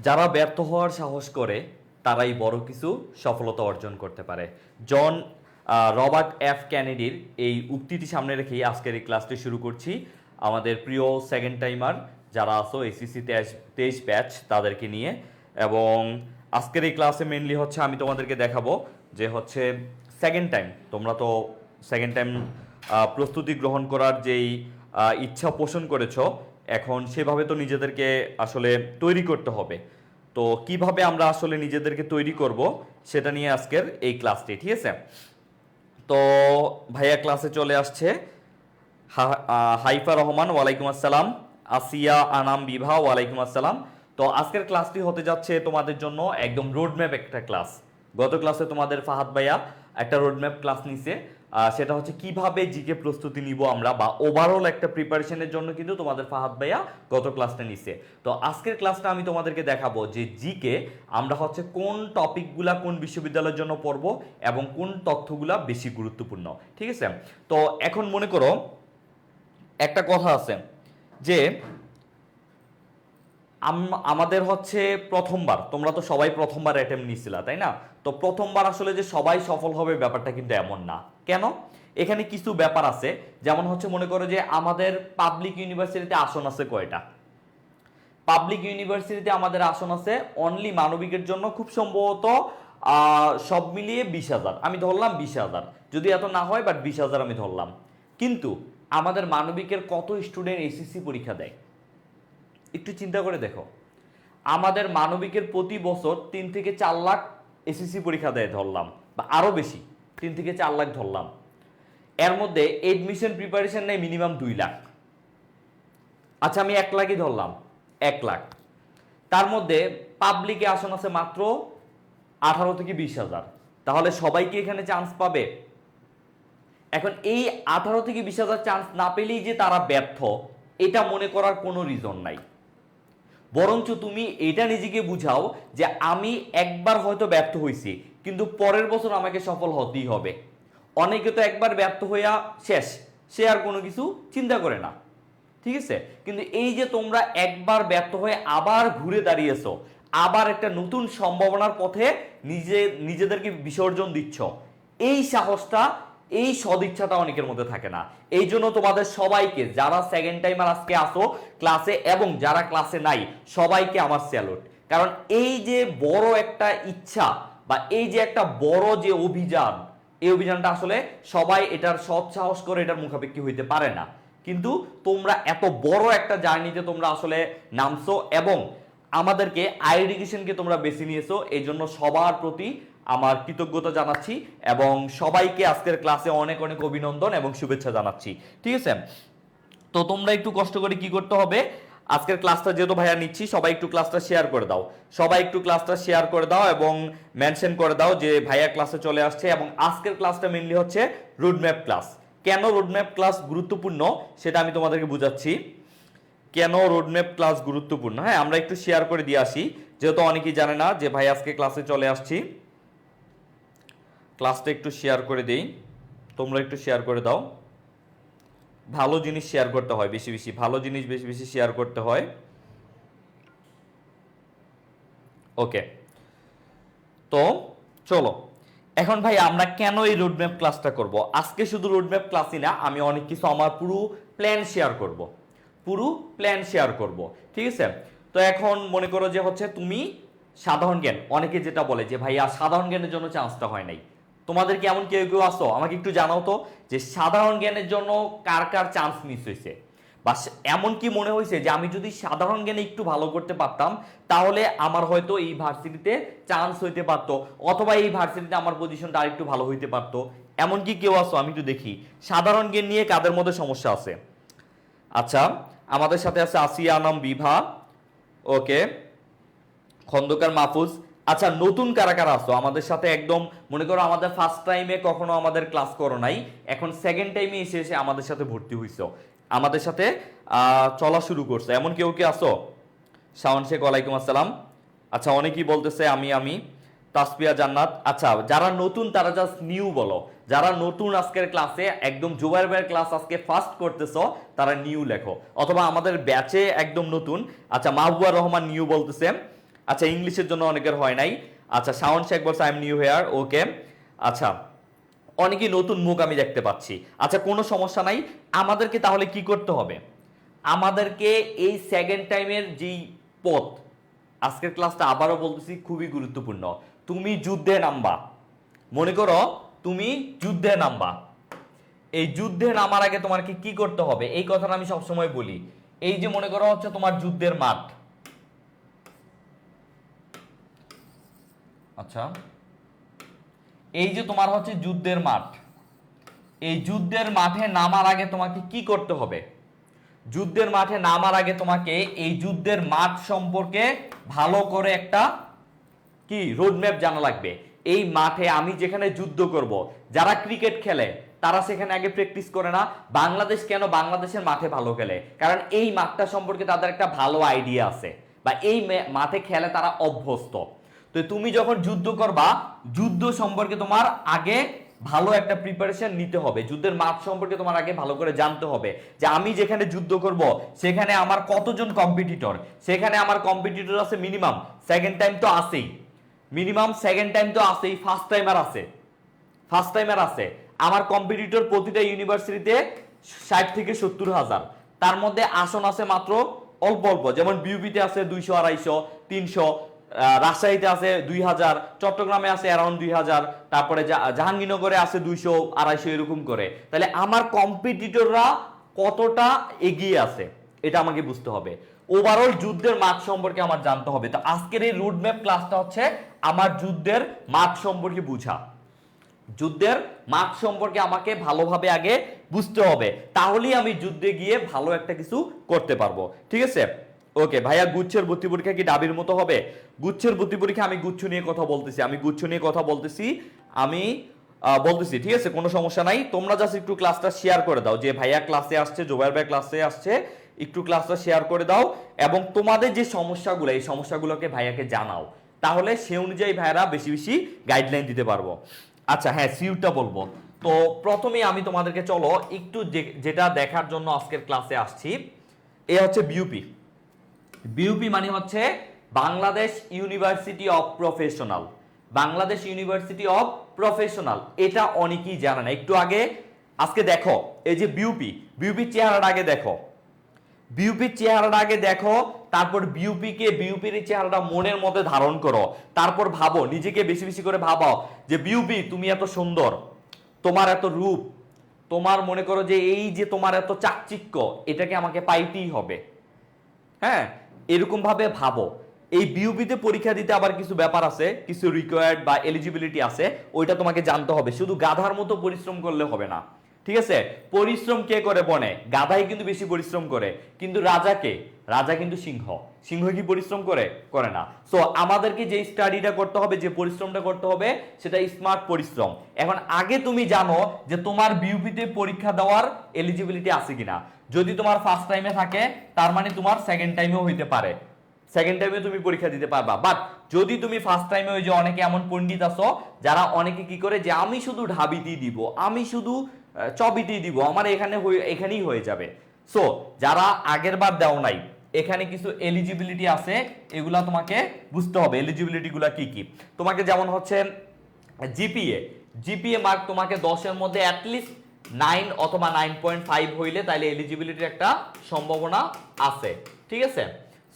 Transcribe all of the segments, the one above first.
যারা ব্যর্থ হওয়ার সাহস করে তারাই বড় কিছু সফলতা অর্জন করতে পারে। জন রবার্ট এফ ক্যানেডির এই উক্তিটি সামনে রেখেই আজকের এই ক্লাসটি শুরু করছি। আমাদের প্রিয় সেকেন্ড টাইমার যারা আছো এসিসি 23 ব্যাচ তাদেরকে নিয়ে, এবং আজকের এই ক্লাসে মেনলি হচ্ছে আমি তোমাদেরকে দেখাবো যে হচ্ছে সেকেন্ড টাইম তোমরা তো সেকেন্ড টাইম প্রস্তুতি গ্রহণ করার যেই ইচ্ছা পোষণ করেছো, এখন সেভাবে তো নিজেদেরকে আসলে তৈরি করতে হবে। তো কিভাবে আমরা আসলে নিজেদেরকে তৈরি করব সেটা নিয়ে আজকের এই ক্লাসটি, ঠিক আছে? তো ভাইয়া ক্লাসে চলে আসছে। হাইফা রহমান ওয়ালাইকুম আসসালাম, আসিয়া আনাম বিভা ওয়ালাইকুম আসসালাম। তো আজকের ক্লাসটি হতে যাচ্ছে তোমাদের জন্য একদম রোডম্যাপ একটা ক্লাস। গত ক্লাসে তোমাদের ফাহাদ ভাইয়া একটা রোডম্যাপ ক্লাস নিছে, সেটা হচ্ছে কিভাবে জিকে প্রস্তুতি নিব আমরা, বা ওভারঅল একটা প্রিপারেশনের জন্য কিন্তু তোমাদের ফাহাদ ভাইয়া গত ক্লাসটা নিছে। তো আজকের ক্লাসটা আমি তোমাদেরকে দেখাবো যে জিকে আমরা হচ্ছে কোন টপিকগুলা কোন বিশ্ববিদ্যালয়ের জন্য পড়বো এবং কোন তথ্যগুলা বেশি গুরুত্বপূর্ণ, ঠিক আছে? তো এখন মনে করো একটা কথা আছে যে আমাদের হচ্ছে প্রথমবার, তোমরা তো সবাই প্রথমবার অ্যাটেম্প নিছিলা তাই না? তো প্রথমবার আসলে যে সবাই সফল হবে ব্যাপারটা কিন্তু এমন না। কেন? এখানে কিছু ব্যাপার আছে, যেমন হচ্ছে মনে করো যে আমাদের পাবলিক ইউনিভার্সিটিতে আসন আছে কয়টা? পাবলিক ইউনিভার্সিটিতে আমাদের আসন আছে অনলি মানবিকের জন্য খুব সম্ভবত সব মিলিয়ে 20,000, আমি ধরলাম 20,000, যদি এত না হয় বাট 20,000 আমি ধরলাম। কিন্তু আমাদের মানবিকের কত স্টুডেন্ট এসএসসি পরীক্ষা দেয় একটু চিন্তা করে দেখো। আমাদের মানবিকের প্রতি বছর 3 থেকে 4 লাখ এসএসসি পরীক্ষা দেয় ধরলাম, বা আরো বেশি, 3 থেকে 4 লাখ ধরলাম। এর মধ্যে এডমিশন প্রিপারেশন নেয় মিনিমাম 2 লাখ। আচ্ছা আমি 1 লাখই ধরলাম, 1 লাখ। তার মধ্যে পাবলিকে আসন আছে মাত্র 18 থেকে 20,000। তাহলে সবাই কি এখানে চান্স পাবে? এখন এই 18 থেকে 20,000 চান্স না পেলেই যে তারা ব্যর্থ, এটা মনে করার কোনো রিজন নাই। বরঞ্চ তুমি এটা নিজেকে বুঝাও যে আমি একবার হয়তো ব্যর্থ হয়েছি, কিন্তু পরের বছর আমাকে সফল হতেই হবে। অনেকে তো একবার ব্যর্থ হইয়া শেষ, সে আর কোনো কিছু চিন্তা করে না, ঠিক আছে? কিন্তু এই যে তোমরা একবার ব্যর্থ হয়ে আবার ঘুরে দাঁড়িয়েছো, আবার একটা নতুন সম্ভাবনার পথে নিজেদেরকে বিসর্জন দিচ্ছ, এই সাহসটা, এই সদিচ্ছাটা অনেকের মধ্যে থাকে না। এই জন্য তোমাদের সবাইকে, যারা সেকেন্ড টাইমার আজকে আসো ক্লাসে এবং যারা ক্লাসে নাই, সবাইকে আমার স্যালুট। কারণ এই যে বড় একটা ইচ্ছা বা এই যে একটা বড় যে অভিযান, এই অভিযানটা আসলে সবাই এটার সৎ সাহস করে এটার মুখাপেক্ষি হইতে পারে না। কিন্তু তোমরা এত বড় একটা জার্নিতে তোমরা আসলে নামছো এবং আমাদেরকে আইডেন্টিফিকেশনকে তোমরা বেছে নিয়েছো, এই জন্য সবার প্রতি আমার কৃতজ্ঞতা জানাচ্ছি এবং সবাইকে আজকের ক্লাসে অনেক অনেক অভিনন্দন এবং শুভেচ্ছা জানাচ্ছি, ঠিক আছে? তো তোমরা একটু কষ্ট করে কি করতে হবে, আজকের ক্লাসটা যেহেতু ভাইয়া নিচ্ছি, সবাই একটু ক্লাসটা শেয়ার করে দাও, সবাই একটু ক্লাসটা শেয়ার করে দাও এবং মেনশন করে দাও যে ভাইয়া ক্লাসে চলে আসছে। এবং আজকের ক্লাসটা মেইনলি হচ্ছে রোডম্যাপ ক্লাস। কেন রোডম্যাপ ক্লাস গুরুত্বপূর্ণ সেটা আমি তোমাদেরকে বুঝাচ্ছি, কেন রোডম্যাপ ক্লাস গুরুত্বপূর্ণ। হ্যাঁ, আমরা একটু শেয়ার করে দিয়ে আসি, যেহেতু অনেকেই জানে না যে ভাই আজকে ক্লাসে চলে আসছি। ক্লাসটা একটু শেয়ার করে দেই, তোমরা একটু শেয়ার করে দাও। ভালো জিনিস শেয়ার করতে হয় বেশি বেশি, ভালো জিনিস বেশি বেশি শেয়ার করতে হয়। ওকে, তো চলো এখন ভাই আমরা কেন এই রোডম্যাপ ক্লাসটা করব? আজকে শুধু রোডম্যাপ ক্লাসই না, আমি অনেক কিছু আমার পুরো প্ল্যান শেয়ার করব, পুরো প্ল্যান শেয়ার করব, ঠিক আছে? তো এখন মনে করো যে হচ্ছে তুমি সাধারণ জ্ঞান, অনেকে যেটা বলে যে ভাইয়া সাধারণ জ্ঞানের জন্য চান্সটা হয় নাই। তোমাদের কি এমন কেউ কেউ আসো? আমাকে একটু জানাও তো যে সাধারণ জ্ঞানের জন্য কার কার চান্স মিস হয়েছে, বা এমন কি মনে হয়েছে যে আমি যদি সাধারণ জ্ঞানে একটু ভালো করতে পারতাম তাহলে আমার হয়তো এই ভার্সিটিতে চান্স হইতে পারতো, অথবা এই ভার্সিটিতে আমার পজিশনটা আরেকটু ভালো হইতে পারতো। এমন কি কেউ আসো? আমি একটু দেখি সাধারণ জ্ঞান নিয়ে কাদের মধ্যে সমস্যা আছে। আচ্ছা, আমাদের সাথে আছে আসিয়া আনাম বিভা, ওকে, খন্দকার মাহফুজ। আচ্ছা, নতুন কারা কারা আসো আমাদের সাথে? একদম মনে করো আমাদের ফার্স্ট টাইমে কখনো আমাদের ক্লাস করো নাই, এখন সেকেন্ড টাইমে এসে এসে আমাদের সাথে ভর্তি হইছো, আমাদের সাথে চলা শুরু করছে, এমন কেউ কি আসো? শাওন শেখ ওয়ালাইকুম আসসালাম। আচ্ছা, অনেকেই বলতেছে আমি। তাসপিয়া জান্নাত। আচ্ছা, যারা নতুন তারা জাস্ট নিউ বলো, যারা নতুন আজকের ক্লাসে, একদম জুবাইর ভাইয়ের ক্লাস আজকে ফার্স্ট করতেছো তারা নিউ লেখো, অথবা আমাদের ব্যাচে একদম নতুন। আচ্ছা, মাহবুবা রহমান নিউ বলতেছে। আচ্ছা, ইংলিশের জন্য অনেকের হয় নাই। আচ্ছা, শাওন শেখ বলছে আই এম নিউ হেয়ার, ওকে। আচ্ছা, অনেকেই নতুন মুখ আমি দেখতে পাচ্ছি। আচ্ছা, কোনো সমস্যা নাই। আমাদেরকে তাহলে কি করতে হবে? আমাদেরকে এই সেকেন্ড টাইমের যেই পথ, আজকের ক্লাসটা আবারও বলতেছি খুবই গুরুত্বপূর্ণ। তুমি যুদ্ধে নামবা, মনে করো তুমি যুদ্ধে নামবা। এই যুদ্ধে নামার আগে তোমাকে কি করতে হবে এই কথাটা আমি সবসময় বলি। এই যে মনে করো হচ্ছে তোমার যুদ্ধের মাঠ, আচ্ছা এই যে তোমার হচ্ছে যুদ্ধের মাঠ, এই যুদ্ধের মাঠে নামার আগে তোমাকে কি করতে হবে? যুদ্ধের মাঠে নামার আগে তোমাকে এই যুদ্ধের মাঠ সম্পর্কে ভালো করে একটা কি রোডম্যাপ জানা লাগবে। এই মাঠে আমি যেখানে যুদ্ধ করব, যারা ক্রিকেট খেলে তারা সেখানে আগে প্র্যাকটিস করে না? বাংলাদেশ কেন বাংলাদেশের মাঠে ভালো খেলে? কারণ এই মাঠটা সম্পর্কে তাদের একটা ভালো আইডিয়া আছে, বা এই মাঠে খেলে তারা অভ্যস্ত। তো তুমি যখন যুদ্ধ করবা, যুদ্ধ সম্পর্কে তোমার আগে ভালো একটা প্রিপারেশন নিতে হবে। যুদ্ধের মাঠ সম্পর্কে তোমার আগে ভালো করে জানতে হবে যে আমি যেখানে যুদ্ধ করব সেখানে আমার কতজন কম্পিটিটর। সেখানে আমার কম্পিটিটর আছে মিনিমাম, সেকেন্ড টাইম তো আছেই, মিনিমাম সেকেন্ড টাইম তো আছেই, ফার্স্ট টাইমার আছে, ফার্স্ট টাইমার আছে। আমার কম্পিটিটর প্রতিটা ইউনিভার্সিটিতে 60 থেকে 70,000, তার মধ্যে আসন আছে মাত্র অল্প অল্প। যেমন বিউপিতে আছে 200, 250, 300, রাজশাহীতে আছে 2000, চট্টগ্রামে আছে অ্যারাউন্ড 2000, তারপরে জাহাঙ্গীরনগরে আছে 200, 250 এরকম করে। তাহলে আমার কম্পিটিটররা কতটা এগিয়ে আছে এটা আমাকে বুঝতে হবে। ওভারঅল যুদ্ধের মাঠ সম্পর্কে আমার জানতে হবে। তো আজকের এই রুটম্যাপ ক্লাসটা হচ্ছে আমার যুদ্ধের মাঠ সম্পর্কে বুঝা। যুদ্ধের মাঠ সম্পর্কে আমাকে ভালোভাবে আগে বুঝতে হবে, তাহলেই আমি যুদ্ধে গিয়ে ভালো একটা কিছু করতে পারবো। ঠিক আছে, ওকে ভাইয়া। গুচ্ছের ভর্তি পরীক্ষা কি ডাবির মতো হবে? গুচ্ছের ভর্তি পরীক্ষা, আমি গুচ্ছ নিয়ে কথা বলতেছি, আমি গুচ্ছ নিয়ে কথা বলতেছি, আমি বলতেছি, ঠিক আছে, কোনো সমস্যা নাই। তোমরা জাস্ট একটু ক্লাসটা শেয়ার করে দাও, যে ভাইয়া ক্লাসে আসছে, জোবাইর ভাই ক্লাসে আসছে, একটু ক্লাসটা শেয়ার করে দাও, এবং তোমাদের যে সমস্যাগুলো এই সমস্যাগুলোকে ভাইয়াকে জানাও, তাহলে সে অনুযায়ী ভাইয়ারা বেশি বেশি গাইডলাইন দিতে পারবো। আচ্ছা হ্যাঁ, সিউটটা বলবো। তো প্রথমেই আমি তোমাদেরকে চলো একটু যেটা দেখার জন্য আজকের ক্লাসে আসছি, এ হচ্ছে বিউপি। বিউপি মানে হচ্ছে Bangladesh university of professional, Bangladesh university of professional. এটা অনেকেই জানে না। একটু আগে আজকে দেখো এই যে বিউপি, বিউপির চেহারাটা আগে দেখো, বিউপির চেহারাটা আগে দেখো, তারপর বিউপির চেহারাটা মনের মধ্যে ধারণ করো, তারপর ভাবো, নিজেকে বেশি বেশি করে ভাবো যে বিউপি তুমি এত সুন্দর, তোমার এত রূপ, তোমার মনে করো যে এই যে তোমার এত চাকচিক্য, এটাকে আমাকে পাইতেই হবে। হ্যাঁ, এরকম ভাবে ভাবো। এই বিউপিতে পরীক্ষা দিতে আবার কিছু ব্যাপার আছে, কিছু রিকোয়ার্ড বা এলিজিবিলিটি আছে, ওইটা তোমাকে জানতে হবে। শুধু গাধার মতো পরিশ্রম করলে হবে না, ঠিক আছে? পরিশ্রম কে করে বনে? গাধাই কিন্তু বেশি পরিশ্রম করে, কিন্তু রাজা কিন্তু সিংহ। সিংহ কি পরিশ্রম করে? করে না। সো আমাদেরকে যে স্টাডিটা করতে হবে, যে পরিশ্রমটা করতে হবে, সেটা স্মার্ট পরিশ্রম। এখন আগে তুমি জানো যে তোমার বিউপিতে পরীক্ষা দেওয়ার এলিজিবিলিটি আছে কিনা। যদি তোমার ফার্স্ট টাইমে থাকে, তার মানে তোমার সেকেন্ড টাইমেও হইতে পারে, সেকেন্ড টাইমে তুমি পরীক্ষা দিতে পারবা। বাট যদি তুমি ফার্স্ট টাইমে, ওই যে অনেকে এমন পণ্ডিত আছো যারা অনেকে কি করে যে আমি শুধু ঢাবিতেই দিব, আমি শুধু চবিতেই দিব, আমার এখানেই হয়ে যাবে। সো যারা আগের বার দেও নাই, এখানে কিছু এলিজিবিলিটি আছে, এগুলা তোমাকে বুঝতে হবে। এলিজিবিলিটি গুলা কি কি? তোমাকে যেমন হচ্ছে জিপিএ মার্ক তোমাকে 10-এর মধ্যে অ্যাটলিস্ট 9 অথবা 9.5 হইলে তাইলে এলিজিবিলিটির একটা সম্ভাবনা আছে, ঠিক আছে?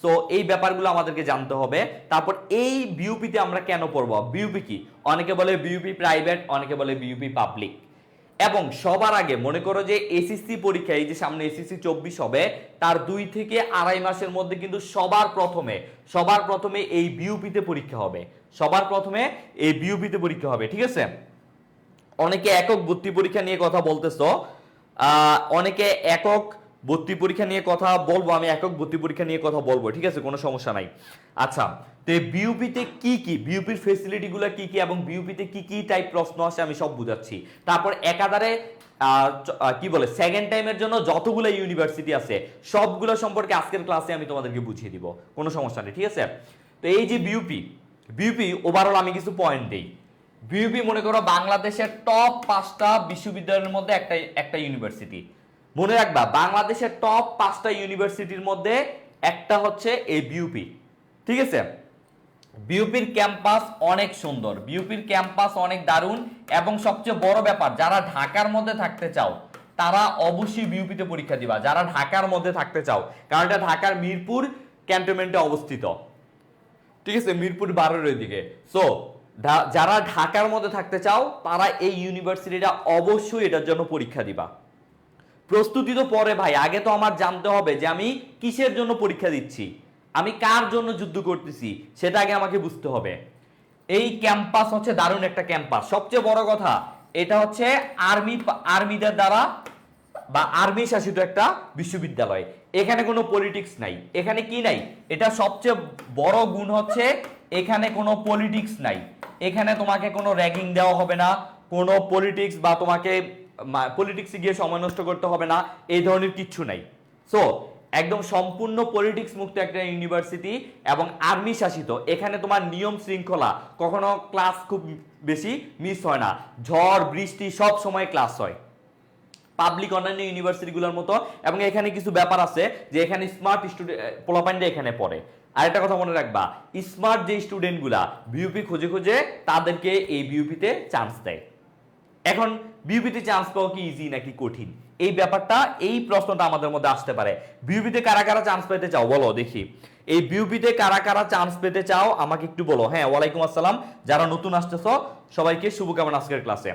সো এই ব্যাপারগুলো আমাদেরকে জানতে হবে। তারপর এই বিউপিতে আমরা কেন পড়বো? বিউপি কি? অনেকে বলে বিউপি প্রাইভেট, অনেকে বলে বিউপি পাবলিক। এবং সবার আগে মনে করো যে এসএসসি পরীক্ষা, এই যে সামনে এসএসসি 24 হবে, তার 2 থেকে আড়াই মাসের মধ্যে কিন্তু সবার প্রথমে এই বিউপিতে পরীক্ষা হবে, সবার প্রথমে এই বিউপিতে পরীক্ষা হবে, ঠিক আছে? অনেকে একক ভর্তি পরীক্ষা নিয়ে কথা বলতেছো, অনেকে একক ভর্তি পরীক্ষা নিয়ে কথা বলবো, আমি একক ভর্তি পরীক্ষা নিয়ে কথা বলবো, ঠিক আছে, কোনো সমস্যা নাই। আচ্ছা, তো বিউপিতে কি কি, বিউপির ফেসিলিটি গুলো কি কি, এবং বিউপিতে কি কি টাইপ প্রশ্ন আসে আমি সব বুঝাচ্ছি। তারপর একাধারে কি বলে সেকেন্ড টাইমের জন্য যতগুলো ইউনিভার্সিটি আছে সবগুলো সম্পর্কে আজকের ক্লাসে আমি তোমাদেরকে বুঝিয়ে দিব, কোনো সমস্যা নেই, ঠিক আছে? তো এই যে বিউপি ওভারঅল আমি কিছু পয়েন্ট দিই। বিউপি মনে করো বাংলাদেশের টপ 5টা বিশ্ববিদ্যালয়ের মধ্যে একটা ইউনিভার্সিটি। মনে রাখবা, বাংলাদেশের টপ 5টা ইউনিভার্সিটির মধ্যে একটা হচ্ছে এই বিউপি, ঠিক আছে? বিউপির ক্যাম্পাস অনেক সুন্দর, বিউপির ক্যাম্পাস অনেক দারুণ, এবং সবচেয়ে বড় ব্যাপার, যারা ঢাকার মধ্যে থাকতে চাও তারা অবশ্যই বিউপিতে পরীক্ষা দিবা, যারা ঢাকার মধ্যে থাকতে চাও, কারণ এটা ঢাকার মিরপুর ক্যান্টনমেন্টে অবস্থিত, ঠিক আছে, মিরপুর 12-এর ওইদিকে। সো যারা ঢাকার মধ্যে থাকতে চাও তারা এই ইউনিভার্সিটিটা অবশ্যই এটার জন্য পরীক্ষা দিবা। প্রস্তুতি তো পরে ভাই, আগে তো আমার জানতে হবে যে আমি কিসের জন্য পরীক্ষা দিচ্ছি, আমি কার জন্য যুদ্ধ করতেছি, সেটা আগে আমাকে বুঝতে হবে। এই ক্যাম্পাস হচ্ছে দারুণ একটা ক্যাম্পাস। সবচেয়ে বড় কথা, এটা হচ্ছে আর্মিদের দ্বারা বা আর্মি শাসিত একটা বিশ্ববিদ্যালয়। এখানে কোনো পলিটিক্স নাই। এখানে কি নাই, এটা সবচেয়ে বড় গুণ হচ্ছে এখানে কোনো পলিটিক্স নাই। এখানে তোমাকে কোনো র্যাগিং দেওয়া হবে না, কোনো পলিটিক্স বা তোমাকে পলিটিক্সে গিয়ে সময় নষ্ট করতে হবে না, এই ধরনের কিচ্ছু নাই। সো একদম সম্পূর্ণ পলিটিক্স মুক্ত একটা ইউনিভার্সিটি এবং আর্মি শাসিত। এখানে তোমার নিয়ম শৃঙ্খলা, কখনো ক্লাস খুব বেশি মিস হয় না, ঝড় বৃষ্টি সব সময় ক্লাস হয় পাবলিক অন্যান্য ইউনিভার্সিটিগুলোর মতো। এবং এখানে কিছু ব্যাপার আছে যে এখানে স্মার্ট স্টুডেন্ট পোলাপাইনরা এখানে পড়ে। আরেকটা কথা মনে রাখবা, স্মার্ট যে স্টুডেন্টগুলা বিউপি খুঁজে খুঁজে তাদেরকে এই বিউপিতে চান্স দেয়। এখন বিউপিতে চান্স পাওয়া কি ইজি নাকি কঠিন, এই ব্যাপারটা, এই প্রশ্নটা আমাদের মধ্যে আসতে পারে। বিউপিতে কারা কারা চান্স পেতে চাও বলো দেখি, এই বিউপিতে কারা কারা চান্স পেতে চাও আমাকে একটু বলো। হ্যাঁ, ওয়ালাইকুম আসসালাম, যারা নতুন আসতেছো সবাইকে শুভকামনা আজকের ক্লাসে।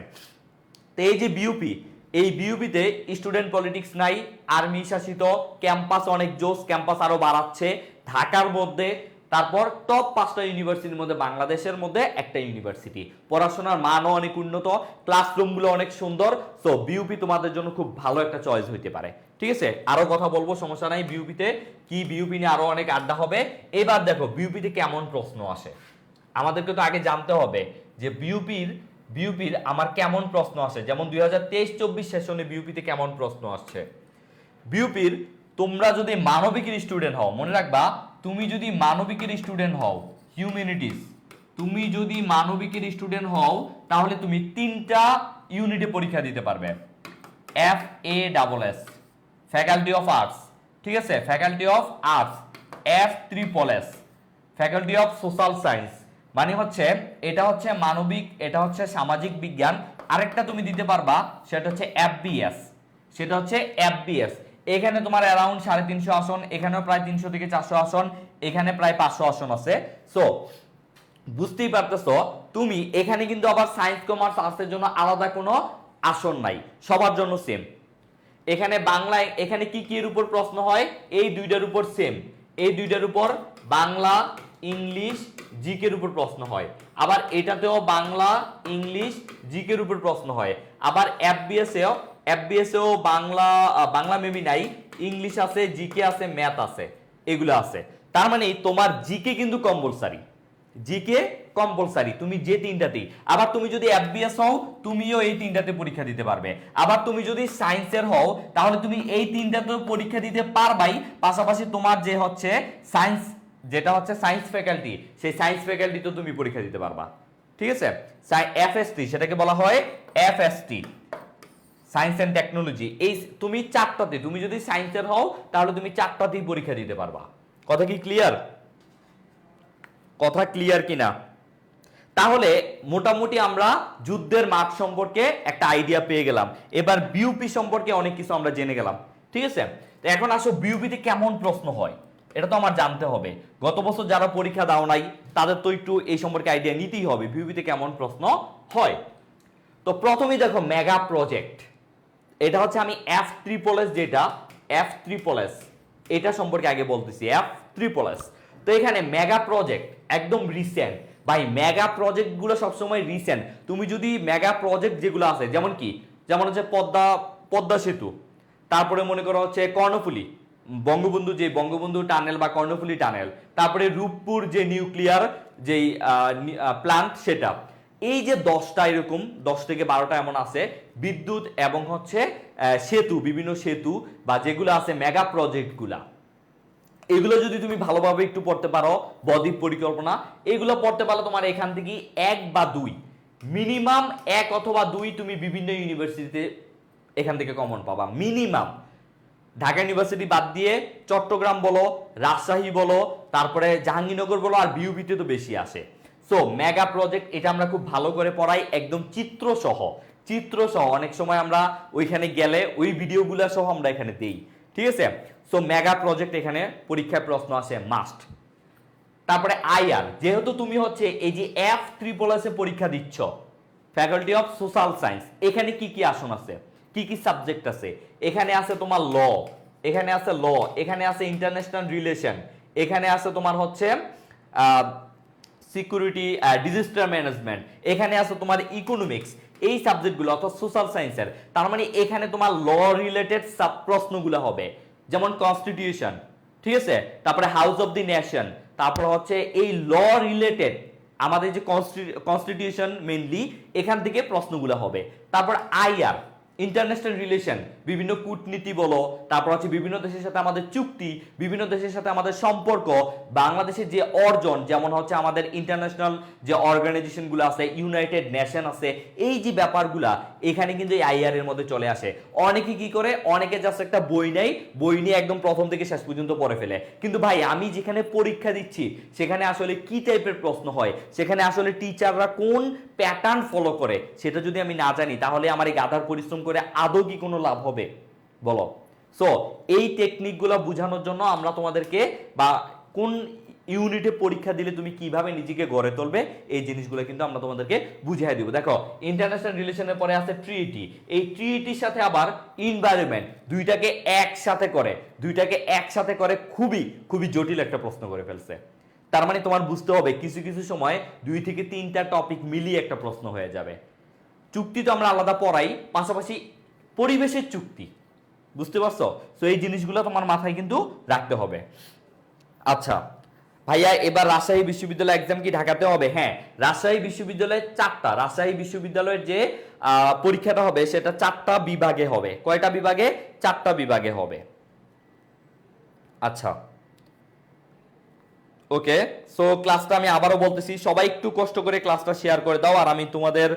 তো এই যে বিউপি, এই বিউপিতে স্টুডেন্ট পলিটিক্স নাই, আর্মি শাসিত, ক্যাম্পাস অনেক জোস, ক্যাম্পাস আরো বাড়াচ্ছে ঢাকার মধ্যে। তারপর টপ 5টা ইউনিভার্সিটির মধ্যে বাংলাদেশের মধ্যে একটা ইউনিভার্সিটি, পড়াশোনার মানও অনেক উন্নত, ক্লাসরুমগুলো অনেক সুন্দর। সো বিউপি তোমাদের জন্য খুব ভালো একটা চয়েস হইতে পারে। ঠিক আছে, আরো কথা বলবো, সমস্যা নাই। বিউপিতে কি, বিউপি নিয়ে আরো অনেক আড্ডা হবে। এবার দেখো বিউপিতে কেমন প্রশ্ন আসে, আমাদেরকে তো আগে জানতে হবে যে বিউপির আমার কেমন প্রশ্ন আসে। যেমন 2023-24 সেশনে বিউপিতে কেমন প্রশ্ন আসছে। বিউপির তোমরা যদি মানবিকের স্টুডেন্ট হও, মনে রাখবা, তুমি যদি মানবিকের স্টুডেন্ট হও, হিউম্যানিটিস, তুমি যদি মানবিকের স্টুডেন্ট হও তাহলে তুমি 3টা ইউনিটে পরীক্ষা দিতে পারবে। FASS ফ্যাকাল্টি অফ আর্টস, ঠিক আছে, faculty of arts, FSSS faculty of social science, মানে হচ্ছে এটা হচ্ছে মানবিক, এটা হচ্ছে সামাজিক বিজ্ঞান। আরেকটা তুমি দিতে পারবা, সেটা হচ্ছে FBS, সেটা হচ্ছে FBS। এখানে তোমার অ্যারাউন্ড 350 আসন, এখানেও প্রায় 300 থেকে 400 আসন, এখানে প্রায় 500 আসন আছে। সো বুঝতেই পারতেছো, তুমি এখানে কিন্তু আবার সায়েন্স কমার্স আর্টসের জন্য আলাদা কোনো আসন নাই, সবার জন্য সেম। এখানে বাংলায়, এখানে কি কি এর উপর প্রশ্ন হয়, এই দুইটার উপর সেম, এই দুইটার উপর বাংলা ইংলিশ জিকের উপর প্রশ্ন হয়। আবার এটাতেও বাংলা ইংলিশ জিকের উপর প্রশ্ন হয়। আবার FBS-এও বাংলা মেবি নাই, ইংলিশ আছে, জিকে আছে, ম্যাথ আছে, এগুলো আছে। তার মানে তোমার জিকে কিন্তু কম্পালসারি, জিকে কম্পালসারি, তুমি যে 3টাতেই। আবার তুমি যদি FBS হও তুমিও এই 3টাতে পরীক্ষা দিতে পারবে। আবার তুমি যদি সায়েন্সের হও তাহলে তুমি এই 3টাতে পরীক্ষা দিতে পারবাই, পাশাপাশি তোমার যে হচ্ছে সায়েন্স, যেটা হচ্ছে সায়েন্স ফ্যাকাল্টি, সেই সায়েন্স ফ্যাকাল্টিতেও তুমি পরীক্ষা দিতে পারবা। ঠিক আছে, FST, সেটাকে বলা হয় FST, সায়েন্স এন্ড টেকনোলজি। এই তুমি 4টাতে, তুমি যদি সায়েন্সের হও তাহলে তুমি 4টাতেই পরীক্ষা দিতে পারবা। কথা কি ক্লিয়ার? কথা ক্লিয়ার কিনা? তাহলে মোটামুটি আমরা যুদ্ধের মাঠ সম্পর্কে একটা আইডিয়া পেয়ে গেলাম। এবার বিউপি সম্পর্কে অনেক কিছু আমরা জেনে গেলাম। ঠিক আছে, তো এখন আসো বিউপিতে কেমন প্রশ্ন হয়, এটা তো আমার জানতে হবে। গত বছর যারা পরীক্ষা দাও নাই তাদের তো একটু এই সম্পর্কে আইডিয়া নিতেই হবে বিউপিতে কেমন প্রশ্ন হয়। তো প্রথমেই দেখো মেগা প্রজেক্ট, এটা হচ্ছে আমি FSSS, যেটা FSSS, এটা সম্পর্কে আগে বলতেছি, FSSS। তো এখানে মেগা প্রজেক্ট একদম রিসেন্ট ভাই, মেগা প্রজেক্ট গুলো সবসময় রিসেন্ট। তুমি যদি মেগা প্রজেক্ট যেগুলো আছে, যেমন কি, যেমন হচ্ছে পদ্মা সেতু, তারপরে মনে করো হচ্ছে কর্ণফুলী, বঙ্গবন্ধু টানেল বা কর্ণফুলী টানেল, তারপরে রূপপুর যে নিউক্লিয়ার যেই প্লান্ট, সেটা, এই যে 10টা, এরকম 10 থেকে 12টা এমন আছে বিদ্যুৎ এবং হচ্ছে সেতু, বিভিন্ন সেতু বা যেগুলো আছে মেগা প্রজেক্টগুলা, এগুলো যদি তুমি ভালোভাবে একটু পড়তে পারো, বদ্বীপ পরিকল্পনা, এগুলো পড়তে পারলে তোমার এখান থেকে 1 বা 2, মিনিমাম 1 অথবা 2 তুমি বিভিন্ন ইউনিভার্সিটিতে এখান থেকে কমন পাবা মিনিমাম। ঢাকা ইউনিভার্সিটি বাদ দিয়ে চট্টগ্রাম বলো, রাজশাহী বলো, তারপরে জাহাঙ্গীরনগর বলো, আর বিউপিতে তো বেশি আসে। সো মেগা প্রজেক্ট এটা আমরা খুব ভালো করে পড়াই, একদম চিত্র সহ অনেক সময় আমরা ওইখানে গেলে ওই ভিডিওগুলো সহ আমরা এখানে দেই, ঠিক আছে। সো মেগা প্রজেক্ট এখানে পরীক্ষায় প্রশ্ন আসে মাস্ট। তারপরে আইআর, যেহেতু তুমি হচ্ছে এই যে F3+ এ পরীক্ষা দিচ্ছ, ফ্যাকাল্টি অফ সোশ্যাল সায়েন্স, এখানে কি কি আসন আছে, কি কি সাবজেক্ট আছে? এখানে আছে তোমার ল, এখানে আছে ইন্টারন্যাশনাল রিলেশন, এখানে আছে তোমার হচ্ছে সিকিউরিটি, ডিজাস্টার ম্যানেজমেন্ট, এখানে আছে তোমার ইকোনমিক্স, এই সাবজেক্টগুলো অর্থাৎ সোশ্যাল সায়েন্সের। তার মানে এখানে তোমার ল রিলেটেড সাব প্রশ্নগুলো হবে, যেমন কনস্টিটিউশন, ঠিক আছে, তারপরে হাউস অফ দি নেশন, তারপর হচ্ছে এই ল রিলেটেড আমাদের যে কনস্টিটিউশন মেইনলি এখান থেকে প্রশ্নগুলো হবে। তারপর আইআর, ইন্টারন্যাশনাল রিলেশন, বিভিন্ন কূটনীতি বলো, তারপর হচ্ছে বিভিন্ন দেশের সাথে আমাদের চুক্তি, বিভিন্ন দেশের সাথে আমাদের সম্পর্ক, বাংলাদেশের যে অর্জন, যেমন হচ্ছে আমাদের ইন্টারন্যাশনাল যে অর্গানাইজেশনগুলো আছে, ইউনাইটেড নেশন আছে, এই যে ব্যাপারগুলা এখানে কিন্তু এই আইআর এর মধ্যে চলে আসে। অনেকে কি করে, অনেকে জাস্ট একটা বই নেয়, বই নিয়ে একদম প্রথম থেকে শেষ পর্যন্ত পড়ে ফেলে। কিন্তু ভাই আমি যেখানে পরীক্ষা দিচ্ছি সেখানে আসলে কি টাইপের প্রশ্ন হয়, সেখানে আসলে টিচাররা কোন প্যাটার্ন ফলো করে সেটা যদি আমি না জানি, তাহলে আমার এই গাধার পরিশ্রম করে আদৌ কি কোনো লাভ হবে বলো? সো এই টেকনিকগুলো বোঝানোর জন্য আমরা তোমাদেরকে, বা কোন ইউনিটে পরীক্ষা দিলে তুমি কিভাবে নিজেকে গড়ে তুলবে, এই জিনিসগুলো কিন্তু আমরা তোমাদেরকে বুঝিয়ে দিব। দেখো ইন্টারন্যাশনাল রিলেশনের পরে আছে ট্রিটি, এই ট্রিটির সাথে আবার এনভায়রনমেন্ট, দুইটাকে একসাথে করে খুবই খুবই জটিল একটা প্রশ্ন করে ফেলছে। তার মানে তোমার বুঝতে হবে কিছু কিছু সময় 2 থেকে 3টা টপিক মিলিয়ে একটা প্রশ্ন হয়ে যাবে। চুক্তি তো আমরা আলাদা পড়াই, পাশাপাশি পরিবেশের চুক্তি, বুঝতে পারছো? তো এই জিনিসগুলো তোমার মাথায় কিন্তু রাখতে হবে। আচ্ছা ভাইয়া, এবার রাজশাহী বিশ্ববিদ্যালয় এক্সাম কি ঢাকাতে হবে? হ্যাঁ, রাজশাহী বিশ্ববিদ্যালয়ের 4টা, রাজশাহী বিশ্ববিদ্যালয়ের যে পরীক্ষাটা হবে সেটা 4টা বিভাগে হবে। কয়টা বিভাগে? 4টা বিভাগে হবে। আচ্ছা ওকে, সো ক্লাসটা আমি আবারও বলতেছি, সবাই একটু কষ্ট করে ক্লাসটা শেয়ার করে দাও, আর আমি তোমাদের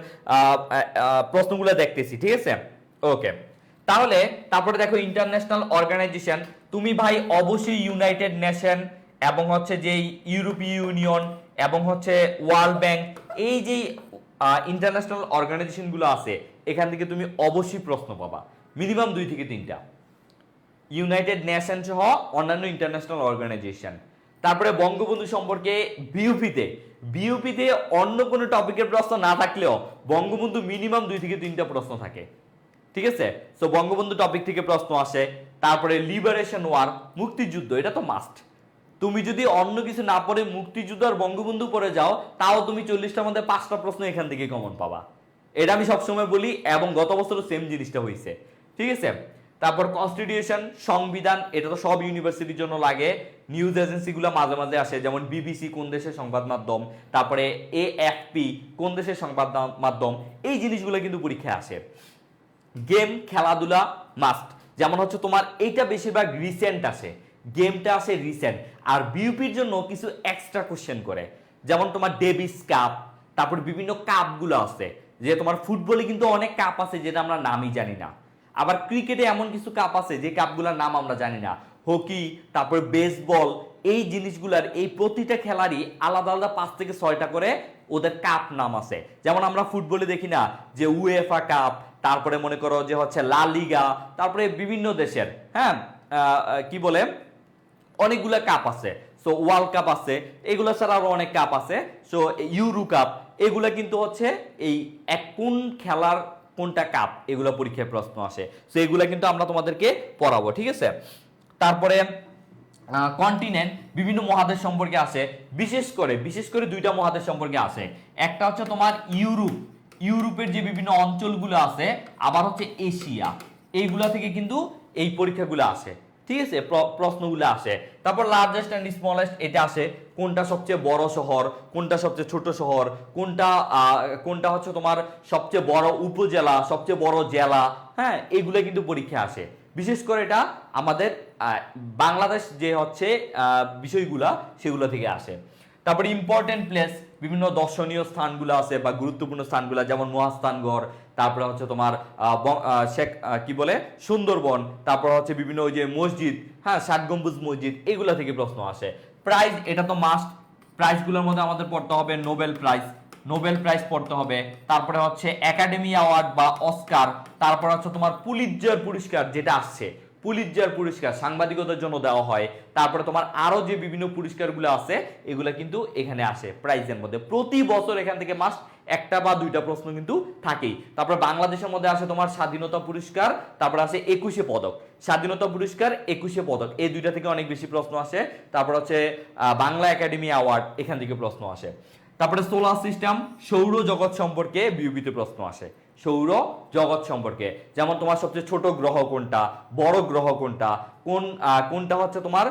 প্রশ্নগুলো দেখতেছি, ঠিক আছে? ওকে, তাহলে তারপরে দেখো ইন্টারন্যাশনাল অর্গানাইজেশন, তুমি ভাই অবশ্যই ইউনাইটেড নেশন এবং হচ্ছে যে ইউরোপীয় ইউনিয়ন এবং হচ্ছে ওয়ার্ল্ড ব্যাংক, এই যে ইন্টারন্যাশনাল অর্গানাইজেশনগুলো আছে এখান থেকে তুমি অবশ্যই প্রশ্ন পাবা, মিনিমাম 2 থেকে 3টা, ইউনাইটেড নেশন সহ অন্যান্য ইন্টারন্যাশনাল অর্গানাইজেশন। তারপরে বঙ্গবন্ধু সম্পর্কে বিউপিতে অন্য কোনো টপিকের প্রশ্ন না থাকলেও বঙ্গবন্ধু মিনিমাম 2 থেকে 3টা প্রশ্ন থাকে, ঠিক আছে? সো বঙ্গবন্ধু টপিক থেকে প্রশ্ন আসে। তারপরে লিবারেশন ওয়ার, মুক্তিযুদ্ধ, এটা তো মাস্ট। তুমি যদি অন্য কিছু না পড়ে মুক্তিযুদ্ধ আর বঙ্গবন্ধু পড়ে যাও, তাও তুমি 40টার মধ্যে 5টা প্রশ্ন এখান থেকে কমন পাবা, এটা আমি সবসময় বলি, এবং গত বছরও সেম জিনিসটা হয়েছে, ঠিক আছে? তারপর কনস্টিটিউশন, সংবিধান, এটা তো সব ইউনিভার্সিটির জন্য লাগে। নিউজ এজেন্সিগুলো মাঝে মাঝে আসে, যেমন বিবিসি কোন দেশের সংবাদ মাধ্যম, তারপরে এএফপি কোন দেশের সংবাদ মাধ্যম, এই জিনিসগুলো কিন্তু পরীক্ষায় আসে। গেম, খেলাধুলা মাস্ট, যেমন হচ্ছে তোমার এইটা বেশিরভাগ রিসেন্ট আসে, গেমটা আসে রিসেন্ট। আর বিউপির জন্য কিছু এক্সট্রা কোশ্চেন করে, যেমন তোমার ডেভিস কাপ, তারপর বিভিন্ন কাপগুলো আছে, যে তোমার ফুটবলে কিন্তু অনেক কাপ আছে যেটা আমরা নামই জানি না, আবার ক্রিকেটে এমন কিছু কাপ আছে যে কাপগুলোর নাম আমরা জানি না, হকি, তারপর বেসবল, এই জিনিসগুলার এই প্রতিটা খেলারই আলাদা আলাদা 5 থেকে 6টা করে ওদের কাপ নাম আছে। যেমন আমরা ফুটবলে দেখি না যে উয়েফা কাপ, তারপরে মনে করো যে হচ্ছে লা লিগা, তারপরে বিভিন্ন দেশের, হ্যাঁ কি বলে, অনেকগুলা কাপ আছে। সো ওয়ার্ল্ড কাপ আছে, এগুলো ছাড়া আরো অনেক কাপ আছে। সো ইউরো কাপ, এগুলা কিন্তু হচ্ছে এই কোন খেলার কোনটা কাপ, এগুলো পরীক্ষায় প্রশ্ন আসে। সো এগুলা কিন্তু আমরা তোমাদেরকে পড়াবো, ঠিক আছে? তারপরে কন্টিনেন্ট, বিভিন্ন মহাদেশ সম্পর্কে আসে, বিশেষ করে 2টা মহাদেশ সম্পর্কে আসে। একটা হচ্ছে তোমার ইউরোপের যে বিভিন্ন অঞ্চলগুলো আছে, আবার হচ্ছে এশিয়া, এইগুলা থেকে কিন্তু এই পরীক্ষাগুলো আসে, ঠিক আছে? প্রশ্নগুলো আসে। তারপর লার্জেস্ট এন্ড স্মলেস্ট, এটা আসে, কোনটা সবচেয়ে বড় শহর, কোনটা সবচেয়ে ছোট শহর, কোনটা হচ্ছে তোমার সবচেয়ে বড় উপজেলা, সবচেয়ে বড় জেলা, হ্যাঁ এগুলো কিন্তু পরীক্ষা আসে। বিশেষ করে এটা আমাদের বাংলাদেশ যে হচ্ছে বিষয়গুলা সেগুলো থেকে আসে। তারপরে ইম্পর্টেন্ট প্লেস, বিভিন্ন দর্শনীয় স্থানগুলো আছে বা গুরুত্বপূর্ণ স্থানগুলো, যেমন মহাস্থানগড়, তারপরে হচ্ছে তোমার শেখ কি বলে সুন্দরবন, তারপর হচ্ছে বিভিন্ন ওই যে মসজিদ, হ্যাঁ 60 গম্বুজ মসজিদ, এগুলা থেকে প্রশ্ন আসে। প্রাইজ এটা তো মাস্ট, প্রাইজগুলোর মধ্যে আমাদের পড়তে হবে নোবেল প্রাইজ, নোবেল প্রাইজ পড়তে হবে, তারপরে হচ্ছে একাডেমি অ্যাওয়ার্ড বা অস্কার, তারপর হচ্ছে তোমার পুলিৎজার পুরস্কার যেটা আসছে, পুলিৎজার পুরস্কার সাংবাদিকতার জন্য দেওয়া হয়, তারপরে তোমার আরো যে বিভিন্ন পুরস্কারগুলো আছে এগুলো কিন্তু এখানে আসে প্রাইজের মধ্যে। প্রতি বছর এখান থেকে মাস্ট একটা বা দুইটা প্রশ্ন কিন্তু থাকেই। তারপরে বাংলাদেশের মধ্যে আসে তোমার স্বাধীনতা পুরস্কার, তারপরে আসে 21শে পদক, স্বাধীনতা পুরস্কার 21শে পদক, এই দুইটা থেকে অনেক বেশি প্রশ্ন আসে। তারপর হচ্ছে বাংলা একাডেমি অ্যাওয়ার্ড, এখান থেকে প্রশ্ন আসে। তারপরে সোলার সিস্টেম, সৌর জগৎ সম্পর্কে বিউপিতে প্রশ্ন আসে, সৌর জগৎ সম্পর্কে, যেমন তোমার সবচেয়ে ছোট গ্রহ কোনটা, বড় গ্রহ কোনটা, কোনটা হচ্ছে তোমার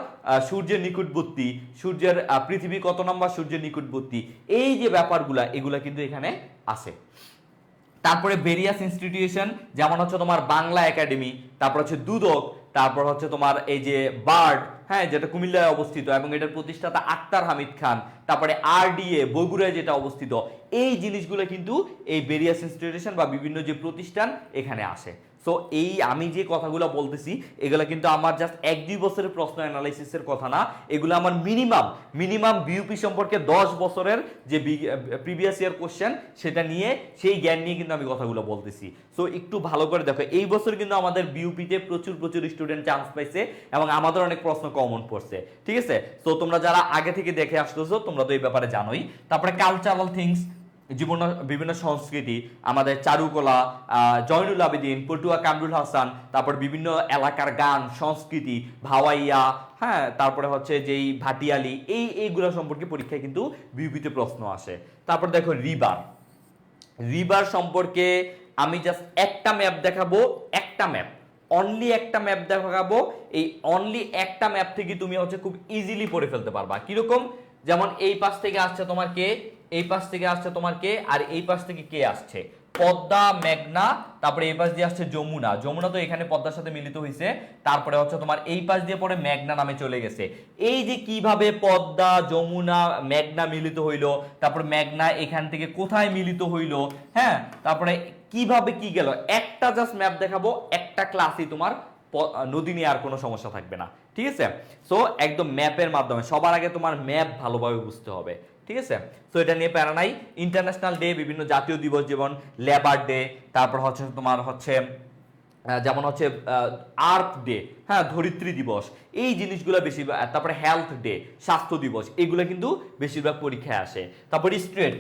সূর্যের নিকটবর্তী, সূর্যের পৃথিবী কত নম্বর সূর্যের নিকটবর্তী, এই যে ব্যাপারগুলা এগুলা কিন্তু এখানে আসে। তারপরে ভেরিয়াস ইনস্টিটিউশন, যেমন হচ্ছে তোমার বাংলা একাডেমি, তারপর হচ্ছে দুদক, তারপর হচ্ছে তোমার এই যে বার্ড, হ্যাঁ যেটা কুমিল্লায় অবস্থিত এবং এটার প্রতিষ্ঠাতা আক্তার হামিদ খান, তারপরে আরডিএ বগুড়ায় যেটা অবস্থিত, এই জিনিসগুলো কিন্তু এই ভেরিয়াস ইনস্টিটিউশন বা বিভিন্ন যে প্রতিষ্ঠান এখানে আসে। সো এই আমি যে কথাগুলো বলতেছি এগুলো কিন্তু আমার জাস্ট 1-2 বছরের প্রশ্ন অ্যানালাইসিসের কথা না, এগুলো আমার মিনিমাম বিউপি সম্পর্কে 10 বছরের যে প্রিভিয়াস ইয়ার কোশ্চেন সেটা নিয়ে, সেই জ্ঞান নিয়ে কিন্তু আমি কথাগুলো বলতেছি। সো একটু ভালো করে দেখো, এই বছর কিন্তু আমাদের বিউপিতে প্রচুর স্টুডেন্ট চান্স পাইছে এবং আমাদের অনেক প্রশ্ন কমন পড়ছে, ঠিক আছে। তো তোমরা যারা আগে থেকে দেখে আসতেছো তোমরা তো এই ব্যাপারে জানোই। তারপরে কালচারাল থিংস, জীবন বিভিন্ন সংস্কৃতি, আমাদের চারুকলা, জয়নুল আবেদিন, পটুয়া কামরুল হাসান, তারপর বিভিন্ন এলাকার গান সংস্কৃতি, ভাওয়াইয়া, হ্যাঁ তারপরে হচ্ছে যেই ভাটিয়ালি, এইগুলো সম্পর্কে পরীক্ষায় কিন্তু বিউপিতে প্রশ্ন আসে। তারপর দেখো রিভার সম্পর্কে আমি জাস্ট একটা ম্যাপ দেখাবো, একটা ম্যাপ, অনলি একটা ম্যাপ দেখাবো, এই অনলি একটা ম্যাপ থেকে তুমি হচ্ছে খুব ইজিলি পড়ে ফেলতে পারবা। কিরকম, যেমন এই পাশ থেকে আসছে তোমার কে, এই পাশ থেকে আসছে তোমার কে, আর এই পাশ থেকে কে আসছে, পদ্মা মেঘনা, তারপরে এই পাশ দিয়ে আসছে যমুনা, যমুনা তো এখানে পদ্মার সাথে মিলিত হয়েছে, তারপরে হচ্ছে তোমার এই পাশ দিয়ে পরে মেঘনা নামে চলে গেছে। এই যে কিভাবে পদ্মা যমুনা মেঘনা মিলিত হইলো, তারপরে মেঘনা এখান থেকে কোথায় মিলিত হইলো, হ্যাঁ তারপরে কিভাবে কি গেল, একটা জাস্ট ম্যাপ দেখাবো, একটা ক্লাসই তোমার নদী নিয়ে আর কোনো সমস্যা থাকবে না, ঠিক আছে। সো একদম ম্যাপের মাধ্যমে, সবার আগে তোমার ম্যাপ ভালোভাবে বুঝতে হবে, ঠিক আছে। তো এটা নিয়ে প্যারা নাই। ইন্টারন্যাশনাল ডে, বিভিন্ন জাতীয় দিবস, যেমন লেবার ডে, তারপর হচ্ছে তোমার হচ্ছে যেমন হচ্ছে আর্থ ডে, হ্যাঁ ধরিত্রী দিবস, এই জিনিসগুলো বেশি। তারপরে হেলথ ডে, স্বাস্থ্য দিবস, এগুলো কিন্তু বেশিরভাগ পরীক্ষায় আসে। তারপরে স্ট্রেট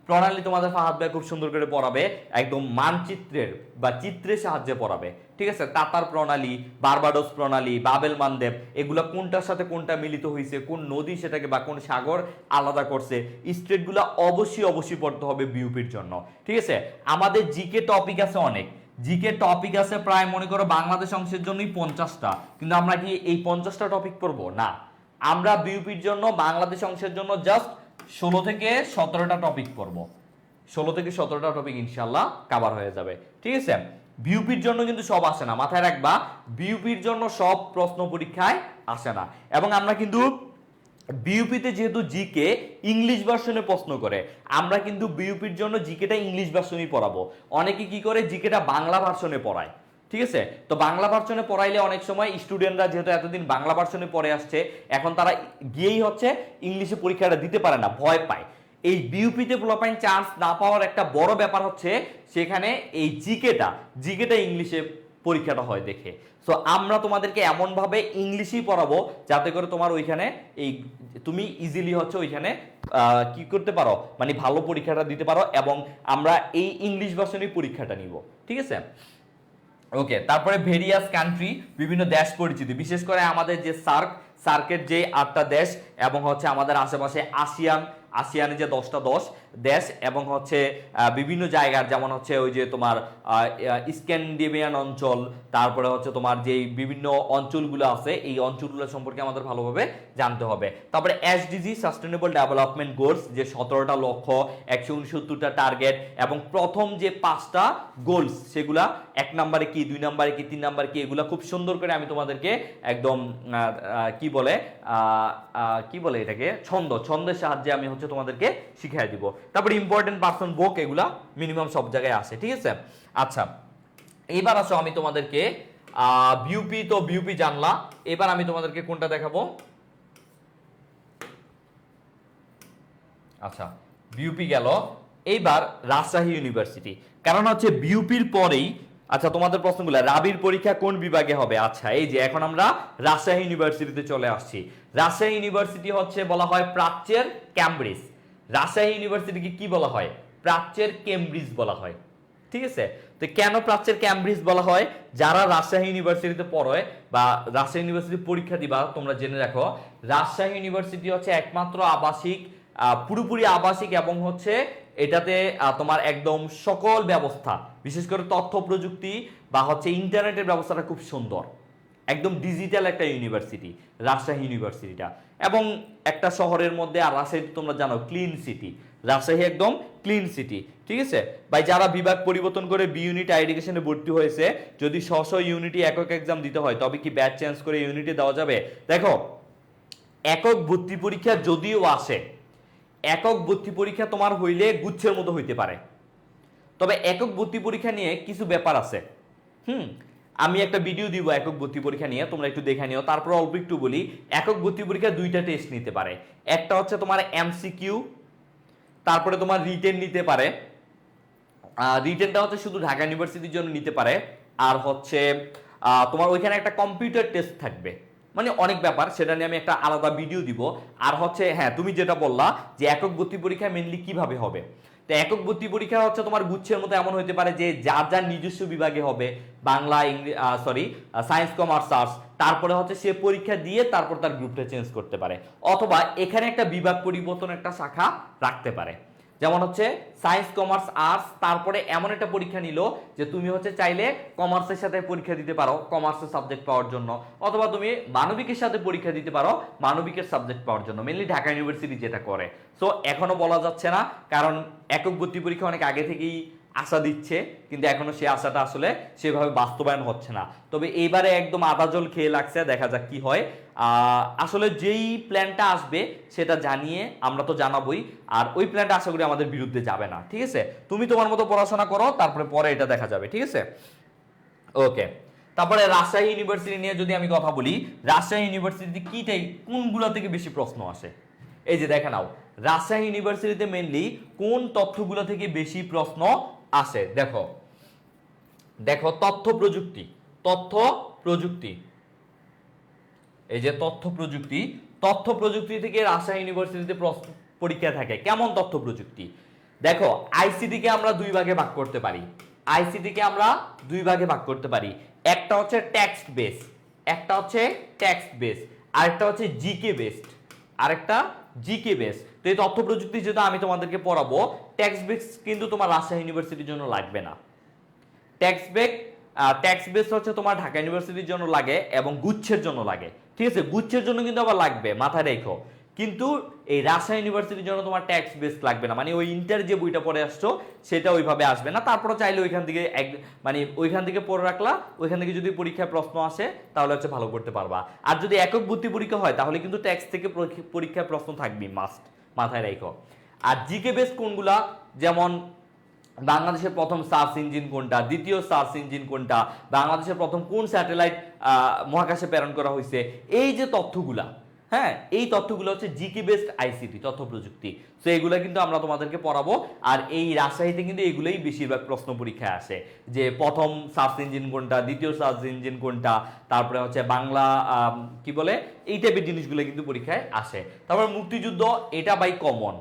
প্রণালী তোমাদের ফাহাদ ভাই খুব সুন্দর করে পড়াবে, একদম মানচিত্রের বা চিত্রের সাহায্যে পড়াবে, ঠিক আছে। তাতার প্রণালী, বারবাডোস প্রণালী, বাবেল মানদেব, এগুলো কোনটার সাথে কোনটা মিলিত হয়েছে, কোন নদী সেটাকে বা কোন সাগর আলাদা করছে, স্ট্রেটগুলো অবশ্যই পড়তে হবে বিউপির জন্য, ঠিক আছে। আমাদের জিকে টপিক আছে অনেক, জিকে টপিক আছে প্রায় মনে করো বাংলাদেশ অংশের জন্যই 50টা, কিন্তু আমরা কি এই 50টা টপিক পড়বো না, আমরা বিউপির জন্য বাংলাদেশ অংশের জন্য জাস্ট 16 থেকে 17টা টপিক পড়বো, 16 থেকে 17টা টপিক ইনশাল্লাহ কভার হয়ে যাবে, ঠিক আছে। বিউপির জন্য কিন্তু সব আসে না, মাথায় রাখবা, বিউপির জন্য সব প্রশ্ন পরীক্ষায় আসে না। এবং আমরা কিন্তু বিউপিতে যেহেতু জিকে ইংলিশ ভার্সনে প্রশ্ন করে, আমরা কিন্তু বিউপির জন্য জিকেটা ইংলিশ ভার্সনই পড়াবো। অনেকে কি করে জিকেটা বাংলা ভার্সনে পড়ায়, ঠিক আছে। তো বাংলা ভার্সনে পড়াইলে অনেক সময় স্টুডেন্টরা যেহেতু এতদিন বাংলা ভার্সনে পড়ে আসছে, এখন তারা গিয়েই হচ্ছে ইংলিশে পরীক্ষাটা দিতে পারে না, ভয় পায়। এই বিউপিতে পোলাপাইন চান্স না পাওয়ার একটা বড় ব্যাপার হচ্ছে সেখানে এই জিকেটা ইংলিশে পরীক্ষাটা হয় দেখে। সো আমরা তোমাদেরকে এমন ভাবে ইংলিশই পড়াবো যাতে করে তোমার ওইখানে এই তুমি ইজিলি হচ্ছে ওইখানে কি করতে পারো, মানে ভালো পরীক্ষাটা দিতে পারো, এবং আমরা এই ইংলিশ ভার্সনই পরীক্ষাটা নিব, ঠিক আছে। ওকে, তারপরে ভেরিয়াস কান্ট্রি, বিভিন্ন দেশ পরিচিতি, বিশেষ করে আমাদের যে সার্কের যে 8টা দেশ, এবং হচ্ছে আমাদের আশেপাশে আসিয়ানে যে 10টা দেশ, এবং হচ্ছে বিভিন্ন জায়গার, যেমন হচ্ছে ওই যে তোমার স্ক্যান্ডিনেভিয়ান অঞ্চল, তারপরে হচ্ছে তোমার যে বিভিন্ন অঞ্চলগুলো আছে এই অঞ্চলগুলো সম্পর্কে আমাদের ভালোভাবে জানতে হবে। তারপরে এসডিজি, সাস্টেনেবল ডেভেলপমেন্ট গোলস, যে 17টা লক্ষ্য, 169টা টার্গেট, এবং প্রথম যে 5টা গোলস সেগুলা এক নম্বরে কি, 2 নম্বরে কি, 3 নম্বরে কি, এগুলো খুব সুন্দর করে আমি তোমাদেরকে একদম কি বলে এটাকে ছন্দের সাহায্যে আমি হচ্ছে তোমাদেরকে শিখিয়ে দিব। তারপরে ইম্পর্টেন্ট পার্সন বুক, এগুলা মিনিমাম সব জায়গায় আসে, ঠিক আছে। আচ্ছা, এবার আসো আমি তোমাদেরকে বিউপি, তো বিউপি জানলা, এবার আমি তোমাদেরকে কোনটা দেখাবো। আচ্ছা, বিউপি গেল, এইবার রাজশাহী ইউনিভার্সিটি, কারণ হচ্ছে বিউপির পরেই আচ্ছা তোমাদের প্রশ্নগুলো, রাবির পরীক্ষা কোন বিভাগে হবে। আচ্ছা, এই যে এখন আমরা রাজশাহী ইউনিভার্সিটিতে চলে আসছি। রাজশাহী ইউনিভার্সিটি হচ্ছে বলা হয় প্রাচ্যের ক্যামব্রিজ। রাজশাহী ইউনিভার্সিটিকে কি বলা হয়? প্রাচ্যের কেমব্রিজ বলা হয়, ঠিক আছে। তো কেন প্রাচ্যের ক্যামব্রিজ বলা হয়? যারা রাজশাহী ইউনিভার্সিটিতে পড়ে বা রাজশাহী ইউনিভার্সিটি পরীক্ষা দিবা, তোমরা জেনে রাখো রাজশাহী ইউনিভার্সিটি হচ্ছে একমাত্র আবাসিক, পুরোপুরি আবাসিক, এবং হচ্ছে এটাতে তোমার একদম সকল ব্যবস্থা, বিশেষ করে তথ্য প্রযুক্তি বা হচ্ছে ইন্টারনেটের ব্যবস্থাটা খুব সুন্দর, একদম ডিজিটাল একটা ইউনিভার্সিটি রাজশাহী ইউনিভার্সিটিটা। এবং একটা শহরের মধ্যে, আর রাজশাহী তোমরা জানো ক্লিন সিটি, রাজশাহী একদম ক্লিন সিটি, ঠিক আছে ভাই। যারা বিভাগ পরিবর্তন করে বি ইউনিট এডুকেশনে ভর্তি হয়েছে, যদি স্ব ইউনিটি একক এক্সাম দিতে হয়, তবে কি ব্যাচ চেঞ্জ করে ইউনিটে দেওয়া যাবে? দেখো, একক ভর্তি পরীক্ষা যদিও আসে, একক ভর্তি পরীক্ষা তোমার হইলে গুচ্ছের মতো হইতে পারে, তবে একক ভর্তি পরীক্ষা নিয়ে কিছু ব্যাপার আছে। আমি একটা ভিডিও দিব একক ভর্তি পরীক্ষা নিয়ে, তোমরা একটু দেখে নিও। তারপর অল্প একটু বলি, একক ভর্তি পরীক্ষা দুইটা টেস্ট নিতে পারে। একটা হচ্ছে তোমার এমসিকিউ, তারপরে তোমার রিটেন নিতে পারে। রিটেনটা হচ্ছে শুধু ঢাকা ইউনিভার্সিটির জন্য নিতে পারে। আর হচ্ছে তোমার ওইখানে একটা কম্পিউটার টেস্ট থাকবে, মানে অনেক ব্যাপার, সেটা নিয়ে আমি একটা আলাদা ভিডিও দিব। আর হচ্ছে হ্যাঁ, তুমি যেটা বললা যে একক ভর্তি পরীক্ষা মেনলি কিভাবে হবে, তো একক ভর্তি পরীক্ষা হচ্ছে তোমার গুচ্ছের মতো এমন হতে পারে যে যার যার নিজস্ব বিভাগে হবে, বাংলা, সায়েন্স, কমার্স, আর্টস, তারপরে হচ্ছে সে পরীক্ষা দিয়ে তারপর তার গ্রুপটা চেঞ্জ করতে পারে, অথবা এখানে একটা বিভাগ পরিবর্তন একটা শাখা রাখতে পারে। যেমন হচ্ছে সায়েন্স, কমার্স, আর্টস, তারপরে এমন একটা পরীক্ষা নিল যে তুমি হচ্ছে চাইলে কমার্সের সাথে পরীক্ষা দিতে পারো কমার্সের সাবজেক্ট পাওয়ার জন্য, অথবা তুমি মানবিকের সাথে পরীক্ষা দিতে পারো মানবিকের সাবজেক্ট পাওয়ার জন্য। মেনলি ঢাকা ইউনিভার্সিটি যেটা করে। সো এখনো বলা যাচ্ছে না, কারণ একক ভর্তি পরীক্ষা অনেক আগে থেকেই আশা দিচ্ছে, কিন্তু এখনো সেই আশাটা আসলে সেভাবে বাস্তবায়ন হচ্ছে না। তবে এইবারে একদম আদা জল খেয়ে লাগছে, দেখা যাক কি হয়। আসলে যেই প্ল্যানটা আসবে সেটা জানিয়ে আমরা তো জানাবোই, আর ওই প্ল্যানটা আশা করি আমাদের বিরুদ্ধে যাবে না, ঠিক আছে। তুমি তোমার মতো পড়াশোনা করো, তারপরে পরে এটা দেখা যাবে, ঠিক আছে। ওকে, তারপরে রাজশাহী ইউনিভার্সিটি নিয়ে যদি আমি কথা বলি, রাজশাহী ইউনিভার্সিটিতে কোনগুলো থেকে বেশি প্রশ্ন আসে? এই যে দেখে নাও, রাজশাহী ইউনিভার্সিটিতে মেনলি কোন তথ্যগুলো থেকে বেশি প্রশ্ন আসে। দেখো দেখো, তথ্য প্রযুক্তি, তথ্য প্রযুক্তি, এই যে তথ্য প্রযুক্তি, তথ্য প্রযুক্তি থেকে রাজশাহী ইউনিভার্সিটিতে পরীক্ষা থাকে। কেমন তথ্য প্রযুক্তি? দেখো, আইসিটি কে আমরা দুই ভাগে ভাগ করতে পারি, আইসিটি কে আমরা দুই ভাগে ভাগ করতে পারি। একটা হচ্ছে টেক্সট বেস, একটা হচ্ছে টেক্সট বেস, আরেকটা হচ্ছে জিকে বেসড, আরেকটা জিকে বেস। তো এই তথ্য প্রযুক্তি যেটা আমি তোমাদেরকে পড়াবো, টেক্সট বেস কিন্তু তোমার রাজশাহী ইউনিভার্সিটির জন্য লাগবে না। টেক্সট বেস হচ্ছে তোমার ঢাকা ইউনিভার্সিটির জন্য লাগে এবং গুচ্ছের জন্য লাগে, ঠিক আছে। গুচ্ছের জন্য কিন্তু আবার লাগবে, মাথায় রেখো। কিন্তু এই রাজশাহী ইউনিভার্সিটির জন্য তোমার টেক্সট বেস লাগবে না, মানে ওই ইন্টার যে বইটা পড়ে আসছো সেটা ওইভাবে আসবে না। তারপরে চাইলে ওইখান থেকে মানে ওইখান থেকে পড়ে রাখলা, ওইখান থেকে যদি পরীক্ষায় প্রশ্ন আসে তাহলে হচ্ছে ভালো করতে পারবা। আর যদি একক ভর্তি পরীক্ষা হয় তাহলে কিন্তু টেক্সট থেকে পরীক্ষায় প্রশ্ন থাকবে, মাস্ট, মাথায় রেখো। আর জিকে বেস কোনগুলা, যেমন বাংলাদেশের প্রথম সার্চ ইঞ্জিন কোনটা, দ্বিতীয় সার্চ ইঞ্জিন কোনটা, বাংলাদেশের প্রথম কোন স্যাটেলাইট মহাকাশে প্রেরণ করা হয়েছে, এই যে তথ্যগুলা, হ্যাঁ, এই তথ্যগুলো হচ্ছে জিকে বেসড আইসিটি, তথ্য প্রযুক্তি। তো এগুলো কিন্তু আমরা তোমাদেরকে পড়াবো। আর এই রাজশাহীতে কিন্তু এগুলোই বেশিরভাগ প্রশ্ন পরীক্ষায় আসে, যে প্রথম সার্চ ইঞ্জিন কোনটা, দ্বিতীয় সার্চ ইঞ্জিন কোনটা, তারপরে হচ্ছে বাংলা কি বলে, এই টাইপের জিনিসগুলো কিন্তু পরীক্ষায় আসে। তারপর মুক্তিযুদ্ধ, এটা বাই কমন,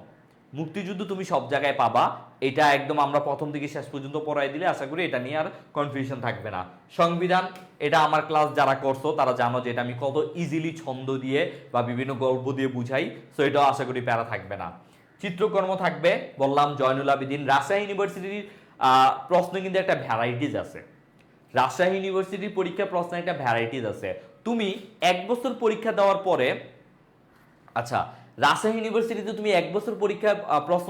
মুক্তিযুদ্ধ তুমি সব জায়গায় পাবা, এটা একদম আমরা প্রথম থেকে শেষ পর্যন্ত পড়াই দিলে আশা করি এটা নিয়ে আর কনফিউশন থাকবে না। সংবিধান, এটা আমার ক্লাস যারা করছো তারা জানো যে এটা আমি কত ইজিলি ছন্দ দিয়ে বা বিভিন্ন গল্প দিয়ে বুঝাই, সো এটাও আশা করি প্যারা থাকবে না। চিত্রকর্ম থাকবে, বললাম জয়নুল আবেদিন। রাজশাহী ইউনিভার্সিটির প্রশ্ন কিন্তু একটা ভ্যারাইটিস আছে, রাজশাহী ইউনিভার্সিটির পরীক্ষার প্রশ্ন একটা ভ্যারাইটিস আছে। তুমি এক বছর পরীক্ষা দেওয়ার পরে, আচ্ছা রাজশাহী ইউনিভার্সিটিতে তুমি 1 বছর পরীক্ষা প্রশ্ন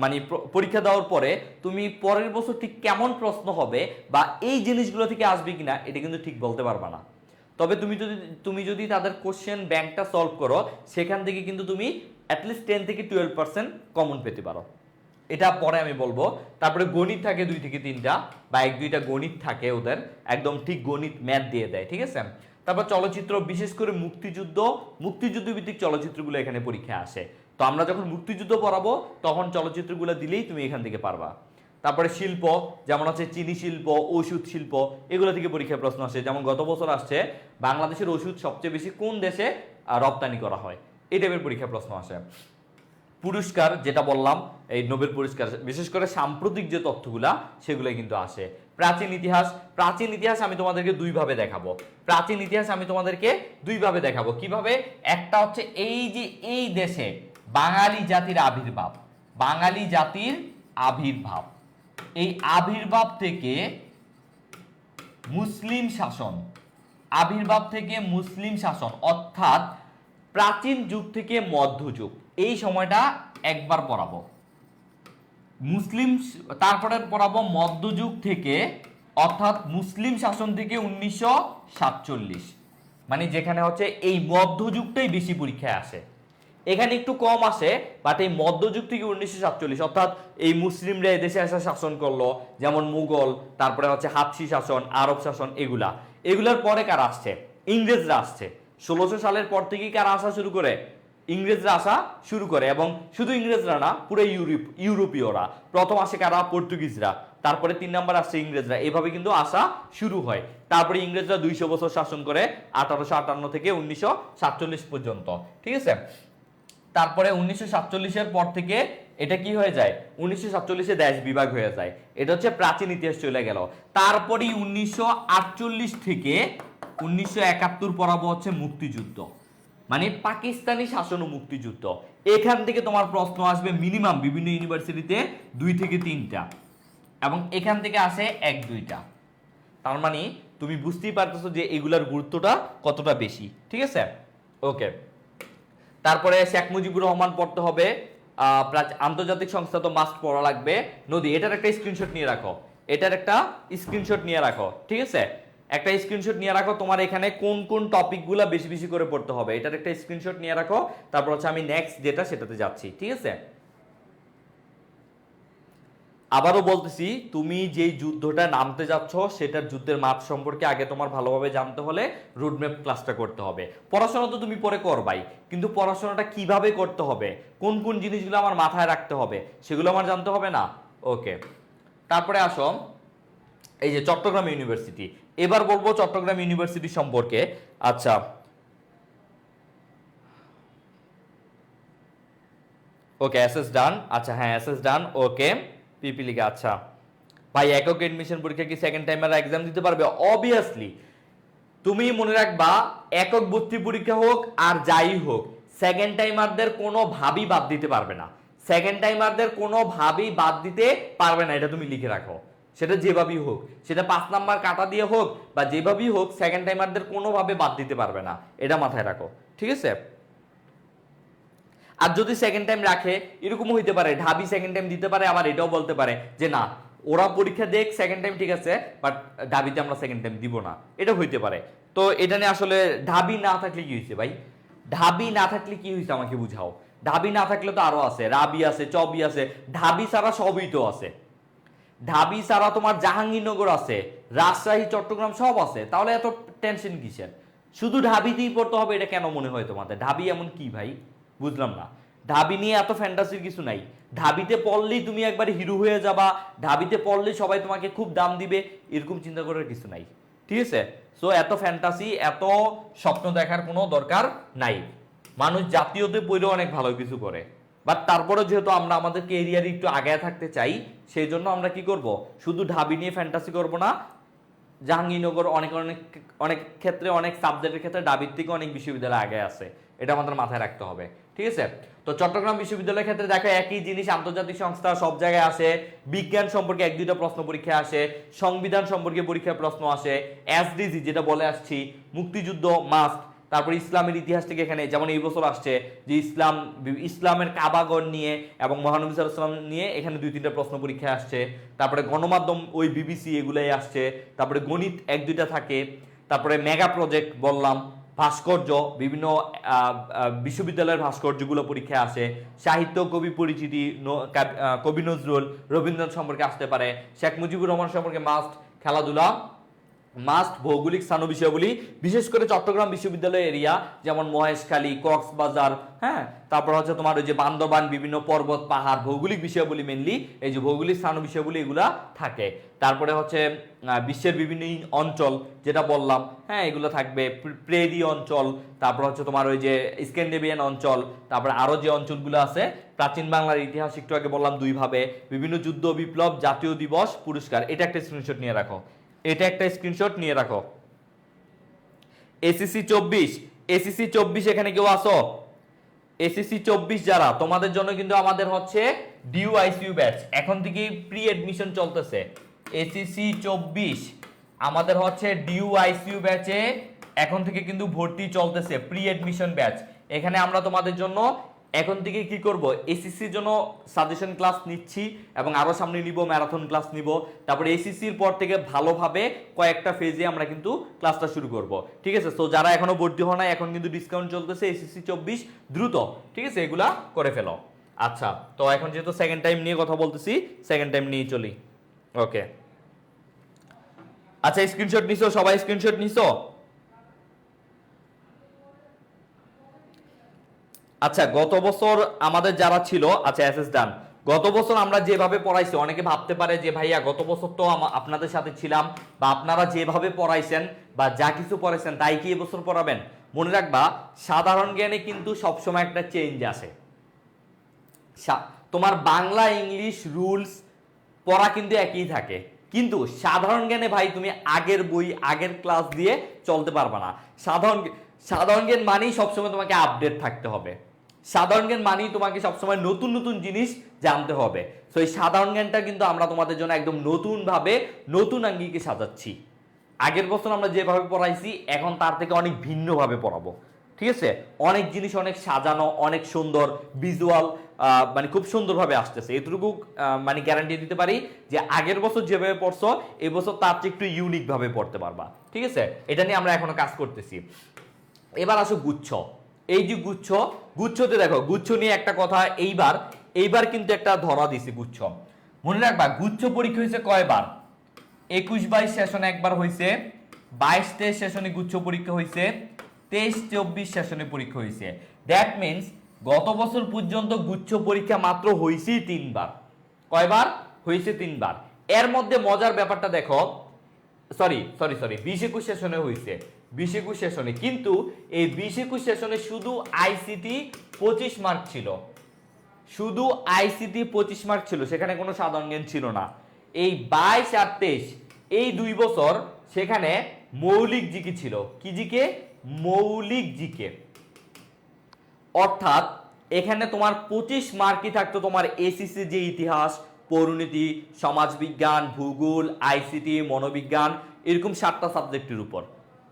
মানে পরীক্ষা দেওয়ার পরে তুমি পরের বছর ঠিক কেমন প্রশ্ন হবে বা এই জিনিসগুলো থেকে আসবে কিনা এটা কিন্তু ঠিক বলতে পারবা না। তবে তুমি যদি তাদের কোশ্চেন ব্যাংকটা সলভ করো, সেখান থেকে কিন্তু তুমি অ্যাটলিস্ট 10 থেকে 12% কমন পেতে পারো। এটা পরে আমি বলবো। তারপরে গণিত থাকে 2 থেকে 3টা বা 1-2টা গণিত থাকে ওদের, একদম ঠিক গণিত ম্যাথ দিয়ে দেয়, ঠিক আছে। তারপর চলচ্চিত্র, বিশেষ করে মুক্তিযুদ্ধ ভিত্তিক চলচ্চিত্রগুলো এখানে পরীক্ষা আসে। তো আমরা যখন মুক্তিযুদ্ধ পড়াবো তখন চলচ্চিত্রগুলো দিলেই তুমি এখান থেকে পারবা। তারপরে শিল্প, যেমন হচ্ছে চিনি শিল্প, ওষুধ শিল্প, এগুলো থেকে পরীক্ষায় প্রশ্ন আসে। যেমন গত বছর আসছে বাংলাদেশের ওষুধ সবচেয়ে বেশি কোন দেশে রপ্তানি করা হয়, এই টাইপের পরীক্ষা প্রশ্ন আসে। পুরস্কার যেটা বললাম, এই নোবেল পুরস্কার, বিশেষ করে সাম্প্রতিক যে তথ্যগুলা সেগুলো কিন্তু আসে। প্রাচীন ইতিহাস আমি তোমাদেরকে দুইভাবে দেখাবো। কিভাবে? একটা হচ্ছে এই যে এই দেশে বাঙালি জাতির আবির্ভাব, এই আবির্ভাব থেকে মুসলিম শাসন, অর্থাৎ প্রাচীন যুগ থেকে মধ্যযুগ, এই সময়টা একবার পড়াবো। তারপরে পড়াবো মধ্যযুগ থেকে, অর্থাৎ মুসলিম শাসন থেকে 1947, মানে যেখানে হচ্ছে এই মধ্যযুগটাই বেশি পরীক্ষায় আসে। এখানে একটু কম আসে, বাট এই মধ্যযুগ থেকে 1947, অর্থাৎ এই মুসলিমরা এদেশে এসে শাসন করলো, যেমন মুঘল, তারপরে হচ্ছে হাবশি শাসন, আরব শাসন, এগুলার পরে কারা আসছে? ইংরেজরা আসছে। 1600 সালের পর থেকেই কারা আসা শুরু করে? ইংরেজরা আসা শুরু করে। এবং শুধু ইংরেজরা না, পুরো ইউরোপীয়রা। প্রথম আসে কারা? পর্তুগিজরা, তারপরে 3 নাম্বার আসছে ইংরেজরা। এভাবে কিন্তু আসা শুরু হয়। তারপরে ইংরেজরা 200 বছর শাসন করে, 1858 থেকে 1947 পর্যন্ত, ঠিক আছে। তারপরে 1947-এর পর থেকে এটা কি হয়ে যায়? 1947-এ দেশ বিভাগ হয়ে যায়। এটা হচ্ছে প্রাচীন ইতিহাস চলে গেল। তারপরে 1948 থেকে 1971 পড়াবো হচ্ছে মুক্তিযুদ্ধ, মানে পাকিস্তানি শাসন ও মুক্তিযুদ্ধ। এখান থেকে তোমার প্রশ্ন আসবে মিনিমাম বিভিন্ন ইউনিভার্সিটিতে 2 থেকে 3টা, এবং এখান থেকে আসে 1-2টা। তার মানে তুমি বুঝতেই পারতেছো যে এগুলার গুরুত্বটা কতটা বেশি, ঠিক আছে। ওকে, তারপরে শেখ মুজিবুর রহমান পড়তে হবে। আন্তর্জাতিক সংস্থা তো মাস্ট পড়া লাগবে। নদী, এটার একটা স্ক্রিনশট নিয়ে রাখো, ঠিক আছে। একটা স্ক্রিনশট নিয়ে রাখো, তোমার এখানে কোন কোন টপিকগুলো বেশি বেশি করে পড়তে হবে, এটার একটা স্ক্রিনশট নিয়ে রাখো। তারপর হচ্ছে আমি নেক্সট যেটা সেটাতে যাচ্ছি, ঠিক আছে। আবারও বলতেছি, তুমি যেই যুদ্ধটা নামতে যাচ্ছ সেটার যুদ্ধের মাপ সম্পর্কে আগে তোমার ভালোভাবে জানতে হলে রোডম্যাপ ক্লাসটা করতে হবে। পড়াশোনা তো তুমি পরে করবাই, কিন্তু পড়াশোনাটা কিভাবে করতে হবে, কোন কোন জিনিসগুলো আমার মাথায় রাখতে হবে, সেগুলো আমার জানতে হবে না। ওকে, তারপরে আসো এই যে চট্টগ্রাম ইউনিভার্সিটি। এবার বলবো চট্টগ্রাম ইউনিভার্সিটি সম্পর্কে। আচ্ছা, ওকে, এসএস ডান। আচ্ছা, হ্যাঁ, এসএস ডান। ওকে, পিপিলিকা। আচ্ছা ভাই, একক এডমিশন পরীক্ষা কি সেকেন্ড টাইমাররা এক্সাম দিতে পারবে? অবভিয়াসলি। তুমি মনে রাখবা, একক ভর্তি পরীক্ষা হোক আর যাই হোক, সেকেন্ড টাইমারদের কোনো ভাবই বাদ দিতে পারবে না। এটা তুমি লিখে রাখো। সেটা যেভাবেই হোক, সেটা 5 নাম্বার কাটা দিয়ে হোক বা যেভাবেই হোক, সেকেন্ড টাইমারদের কোনোভাবে বাদ দিতে পারবে না, এটা মাথায় রাখো, ঠিক আছে। আর যদি সেকেন্ড টাইম রাখে, এরকমও হইতে পারে ঢাবি সেকেন্ড টাইম দিতে পারে, আবার এটাও বলতে পারে যে না, ওরা পরীক্ষা দেখ সেকেন্ড টাইম, ঠিক আছে, বাট ঢাবিতে আমরা সেকেন্ড টাইম দিব না, এটা হইতে পারে। তো এটা নিয়ে আসলে ঢাবি না থাকলে কি হয়েছে ভাই? ঢাবি না থাকলে কি হয়েছে আমাকে বুঝাও। ঢাবি না থাকলে তো আরো আছে, রাবি আছে, চবি আছে, ঢাবি ছাড়া সবই তো আছে। ঢাবি ছাড়া তোমার জাহাঙ্গীরনগর আছে, রাজশাহী, চট্টগ্রাম সব আছে। তাহলে এত টেনশন কিসের? শুধু ঢাবিতেই পড়তে হবে এটা কেন মনে হয় তোমাদের? ঢাবি এমন কি ভাই, বুঝলাম না। ঢাবি নিয়ে এত ফ্যান্টাসির কিছু নাই। ঢাবিতে পড়লেই তুমি একবার হিরো হয়ে যাবা, ঢাবিতে পড়লেই সবাই তোমাকে খুব দাম দিবে, এরকম চিন্তা করার কিছু নাই, ঠিক আছে। সো এত ফ্যান্টাসি, এত স্বপ্ন দেখার কোনো দরকার নাই। মানুষ জাতীয়তে পড়েও অনেক ভালো কিছু করে, বাট তারপরে যেহেতু আমরা আমাদের কেরিয়ারে একটু আগায় থাকতে চাই, সেই জন্য আমরা কি করব, শুধু ঢাবি নিয়ে ফ্যান্টাসি করব না। জাহাঙ্গীরনগর অনেক অনেক অনেক ক্ষেত্রে, অনেক সাবজেক্টের ক্ষেত্রে ঢাবির থেকে অনেক বিশ্ববিদ্যালয় আগে আছে, এটা আমাদের মাথায় রাখতে হবে, ঠিক আছে। তো চট্টগ্রাম বিশ্ববিদ্যালয়ের ক্ষেত্রে দেখো একই জিনিস, আন্তর্জাতিক সংস্থা সব জায়গায় আসে, বিজ্ঞান সম্পর্কে 1-2টা প্রশ্ন পরীক্ষা আসে, সংবিধান সম্পর্কে পরীক্ষার প্রশ্ন আসে, এসডিজি যেটা বলে আসছি, মুক্তিযুদ্ধ মাস্ট, তারপর ইসলামের ইতিহাস থেকে এখানে যেমন এই বছর আসছে যে ইসলামের কাবাগর নিয়ে এবং মহানবী সাল্লাল্লাহু আলাইহি ওয়াসাল্লাম নিয়ে এখানে 2-3টা প্রশ্ন পরীক্ষায় আসছে। তারপরে গণমাধ্যম ওই বিবিসি এগুলাই আসছে। তারপরে গণিত 1-2টা থাকে। তারপরে মেগা প্রজেক্ট বললাম, ভাস্কর্য বিভিন্ন বিশ্ববিদ্যালয়ের ভাস্কর্যগুলো পরীক্ষায় আসে। সাহিত্য, কবি পরিচিতি, কবি নজরুল, রবীন্দ্রনাথ সম্পর্কে আসতে পারে। শেখ মুজিবুর রহমান সম্পর্কে মাস্ট, খেলাধুলা মাস্ট, ভৌগোলিক স্থান বিষয়াবলী, বিশেষ করে চট্টগ্রাম বিশ্ববিদ্যালয় এরিয়া যেমন মহেশখালী, কক্সবাজার, হ্যাঁ, তারপর হচ্ছে তোমার ওই যে বান্দরবান, বিভিন্ন পর্বত পাহাড়, ভৌগোলিক বিষয়াবলী মেনলি এই যে ভৌগোলিক স্থান বিষয়াবলী এগুলা থাকে। তারপরে হচ্ছে বিশ্বের বিভিন্ন অঞ্চল যেটা বললাম, হ্যাঁ, এগুলো থাকবে। প্রেরি অঞ্চল, তারপর হচ্ছে তোমার ওই যে স্ক্যান্ডিনেভিয়ান অঞ্চল, তারপরে আরো যে অঞ্চলগুলো আছে, প্রাচীন বাংলার ইতিহাস একটু আগে বললাম 2 ভাবে, বিভিন্ন যুদ্ধ বিপ্লব, জাতীয় দিবস, পুরস্কার। এটা একটা স্ক্রিনশট নিয়ে রাখো, এটা একটা স্ক্রিনশট নিয়ে রাখো। এসএসসি 24 এখানে কেউ আসো? এসএসসি 24 যারা, তোমাদের জন্য কিন্তু আমাদের হচ্ছে ডিউ আইসিইউ ব্যাচ এখন থেকে প্রি এডমিশন চলতেছে। এসএসসি 24 আমাদের হচ্ছে ডিউ আইসিইউ ব্যাচে এখন থেকে কিন্তু ভর্তি চলতেছে, প্রি এডমিশন ব্যাচ। এখানে আমরা তোমাদের জন্য এখন থেকে কি করব, এসএসসির জন্য সাজেশন ক্লাস নিচ্ছি এবং আরো সামনে নিব, ম্যারাথন ক্লাস নিব। তারপরে এসএসসির পর থেকে ভালোভাবে কয়েকটা ফেজে আমরা কিন্তু ক্লাসটা শুরু করব, ঠিক আছে? সো যারা এখনো ভর্তি হন না, এখন কিন্তু ডিসকাউন্ট চলতেছে এসএসসি 24, দ্রুত, ঠিক আছে, এগুলা করে ফেলো। আচ্ছা, তো এখন যেহেতু সেকেন্ড টাইম নিয়ে কথা বলতেছি, সেকেন্ড টাইম নিয়ে চলি। ওকে, আচ্ছা, স্ক্রিনশট নিছো সবাই? স্ক্রিনশট নিছো? আচ্ছা, গত বছর আমাদের যারা ছিল, আচ্ছা এসএস ডান, গত বছর আমরা যেভাবে পড়াইছি, অনেকে ভাবতে পারে যে ভাইয়া গত বছর তো আপনাদের সাথে ছিলাম, বা আপনারা যেভাবে পড়াইছেন বা যা কিছু পড়াইছেন তাই কি এবছর পড়াবেন? মনে রাখবা, সাধারণ জ্ঞানে কিন্তু সবসময় একটা চেঞ্জ আসে। তোমার বাংলা, ইংলিশ, রুলস পড়া কিন্তু একই থাকে, কিন্তু সাধারণ জ্ঞানে ভাই তুমি আগের বই, আগের ক্লাস দিয়ে চলতে পারবা না। সাধারণ জ্ঞান মানেই সবসময় তোমাকে আপডেট থাকতে হবে। সাধারণ জ্ঞান মানেই তোমাকে সবসময় নতুন নতুন জিনিস জানতে হবে। তো এই সাধারণ জ্ঞানটা কিন্তু আমরা তোমাদের জন্য একদম নতুন ভাবে, নতুন আঙ্গিকে সাজাচ্ছি। আগের বছর আমরা যেভাবে পড়াইছি এখন তার থেকে অনেক ভিন্নভাবে পড়াবো, ঠিক আছে? অনেক জিনিস অনেক সাজানো, অনেক সুন্দর ভিজুয়াল, মানে খুব সুন্দরভাবে আসতেছে, এতটুকু মানে গ্যারান্টি দিতে পারি যে আগের বছর যেভাবে পড়ছো এই বছর তার চেয়ে একটু ইউনিক ভাবে পড়তে পারবা, ঠিক আছে? এটা নিয়ে আমরা এখনো কাজ করতেছি। এবার আসো গুচ্ছ। এই যে গুচ্ছতে দেখো, গুচ্ছ নিয়ে একটা কথা, এইবার কিন্তু একটা ধরা দিছি গুচ্ছ। মনে রাখবা, গুচ্ছ পরীক্ষা হয়েছে কয়বার? 21-22 সেশনে একবার হয়েছে, 22-23 সেশনে গুচ্ছ পরীক্ষা হয়েছে, 23-24 সেশনে পরীক্ষা হয়েছে। দ্যাট মিনস গত বছর পর্যন্ত গুচ্ছ পরীক্ষা মাত্র হয়েছে 3 বার। কয়বার হয়েছে? 3 বার। এর মধ্যে মজার ব্যাপারটা দেখো, সরি 20-21 সেশনে হয়েছে, 20-21 সেশনে, কিন্তু এই 20-21 সেশনে শুধু আইসিটি 25 মার্ক ছিল, শুধু আইসিটি 25 মার্ক ছিল, সেখানে কোনো সাধারণ জ্ঞান ছিল না। এই 22 আর 23 এই 2 বছর সেখানে মৌলিক জিকে ছিল। কি জিকে? মৌলিক জিকে। অর্থাৎ এখানে তোমার 25 মার্কই থাকতো তোমার এসিসি যে ইতিহাস, পরিণতি, সমাজবিজ্ঞান, ভূগোল, আইসিটি, মনোবিজ্ঞান, এরকম 7টা সাবজেক্টের উপর,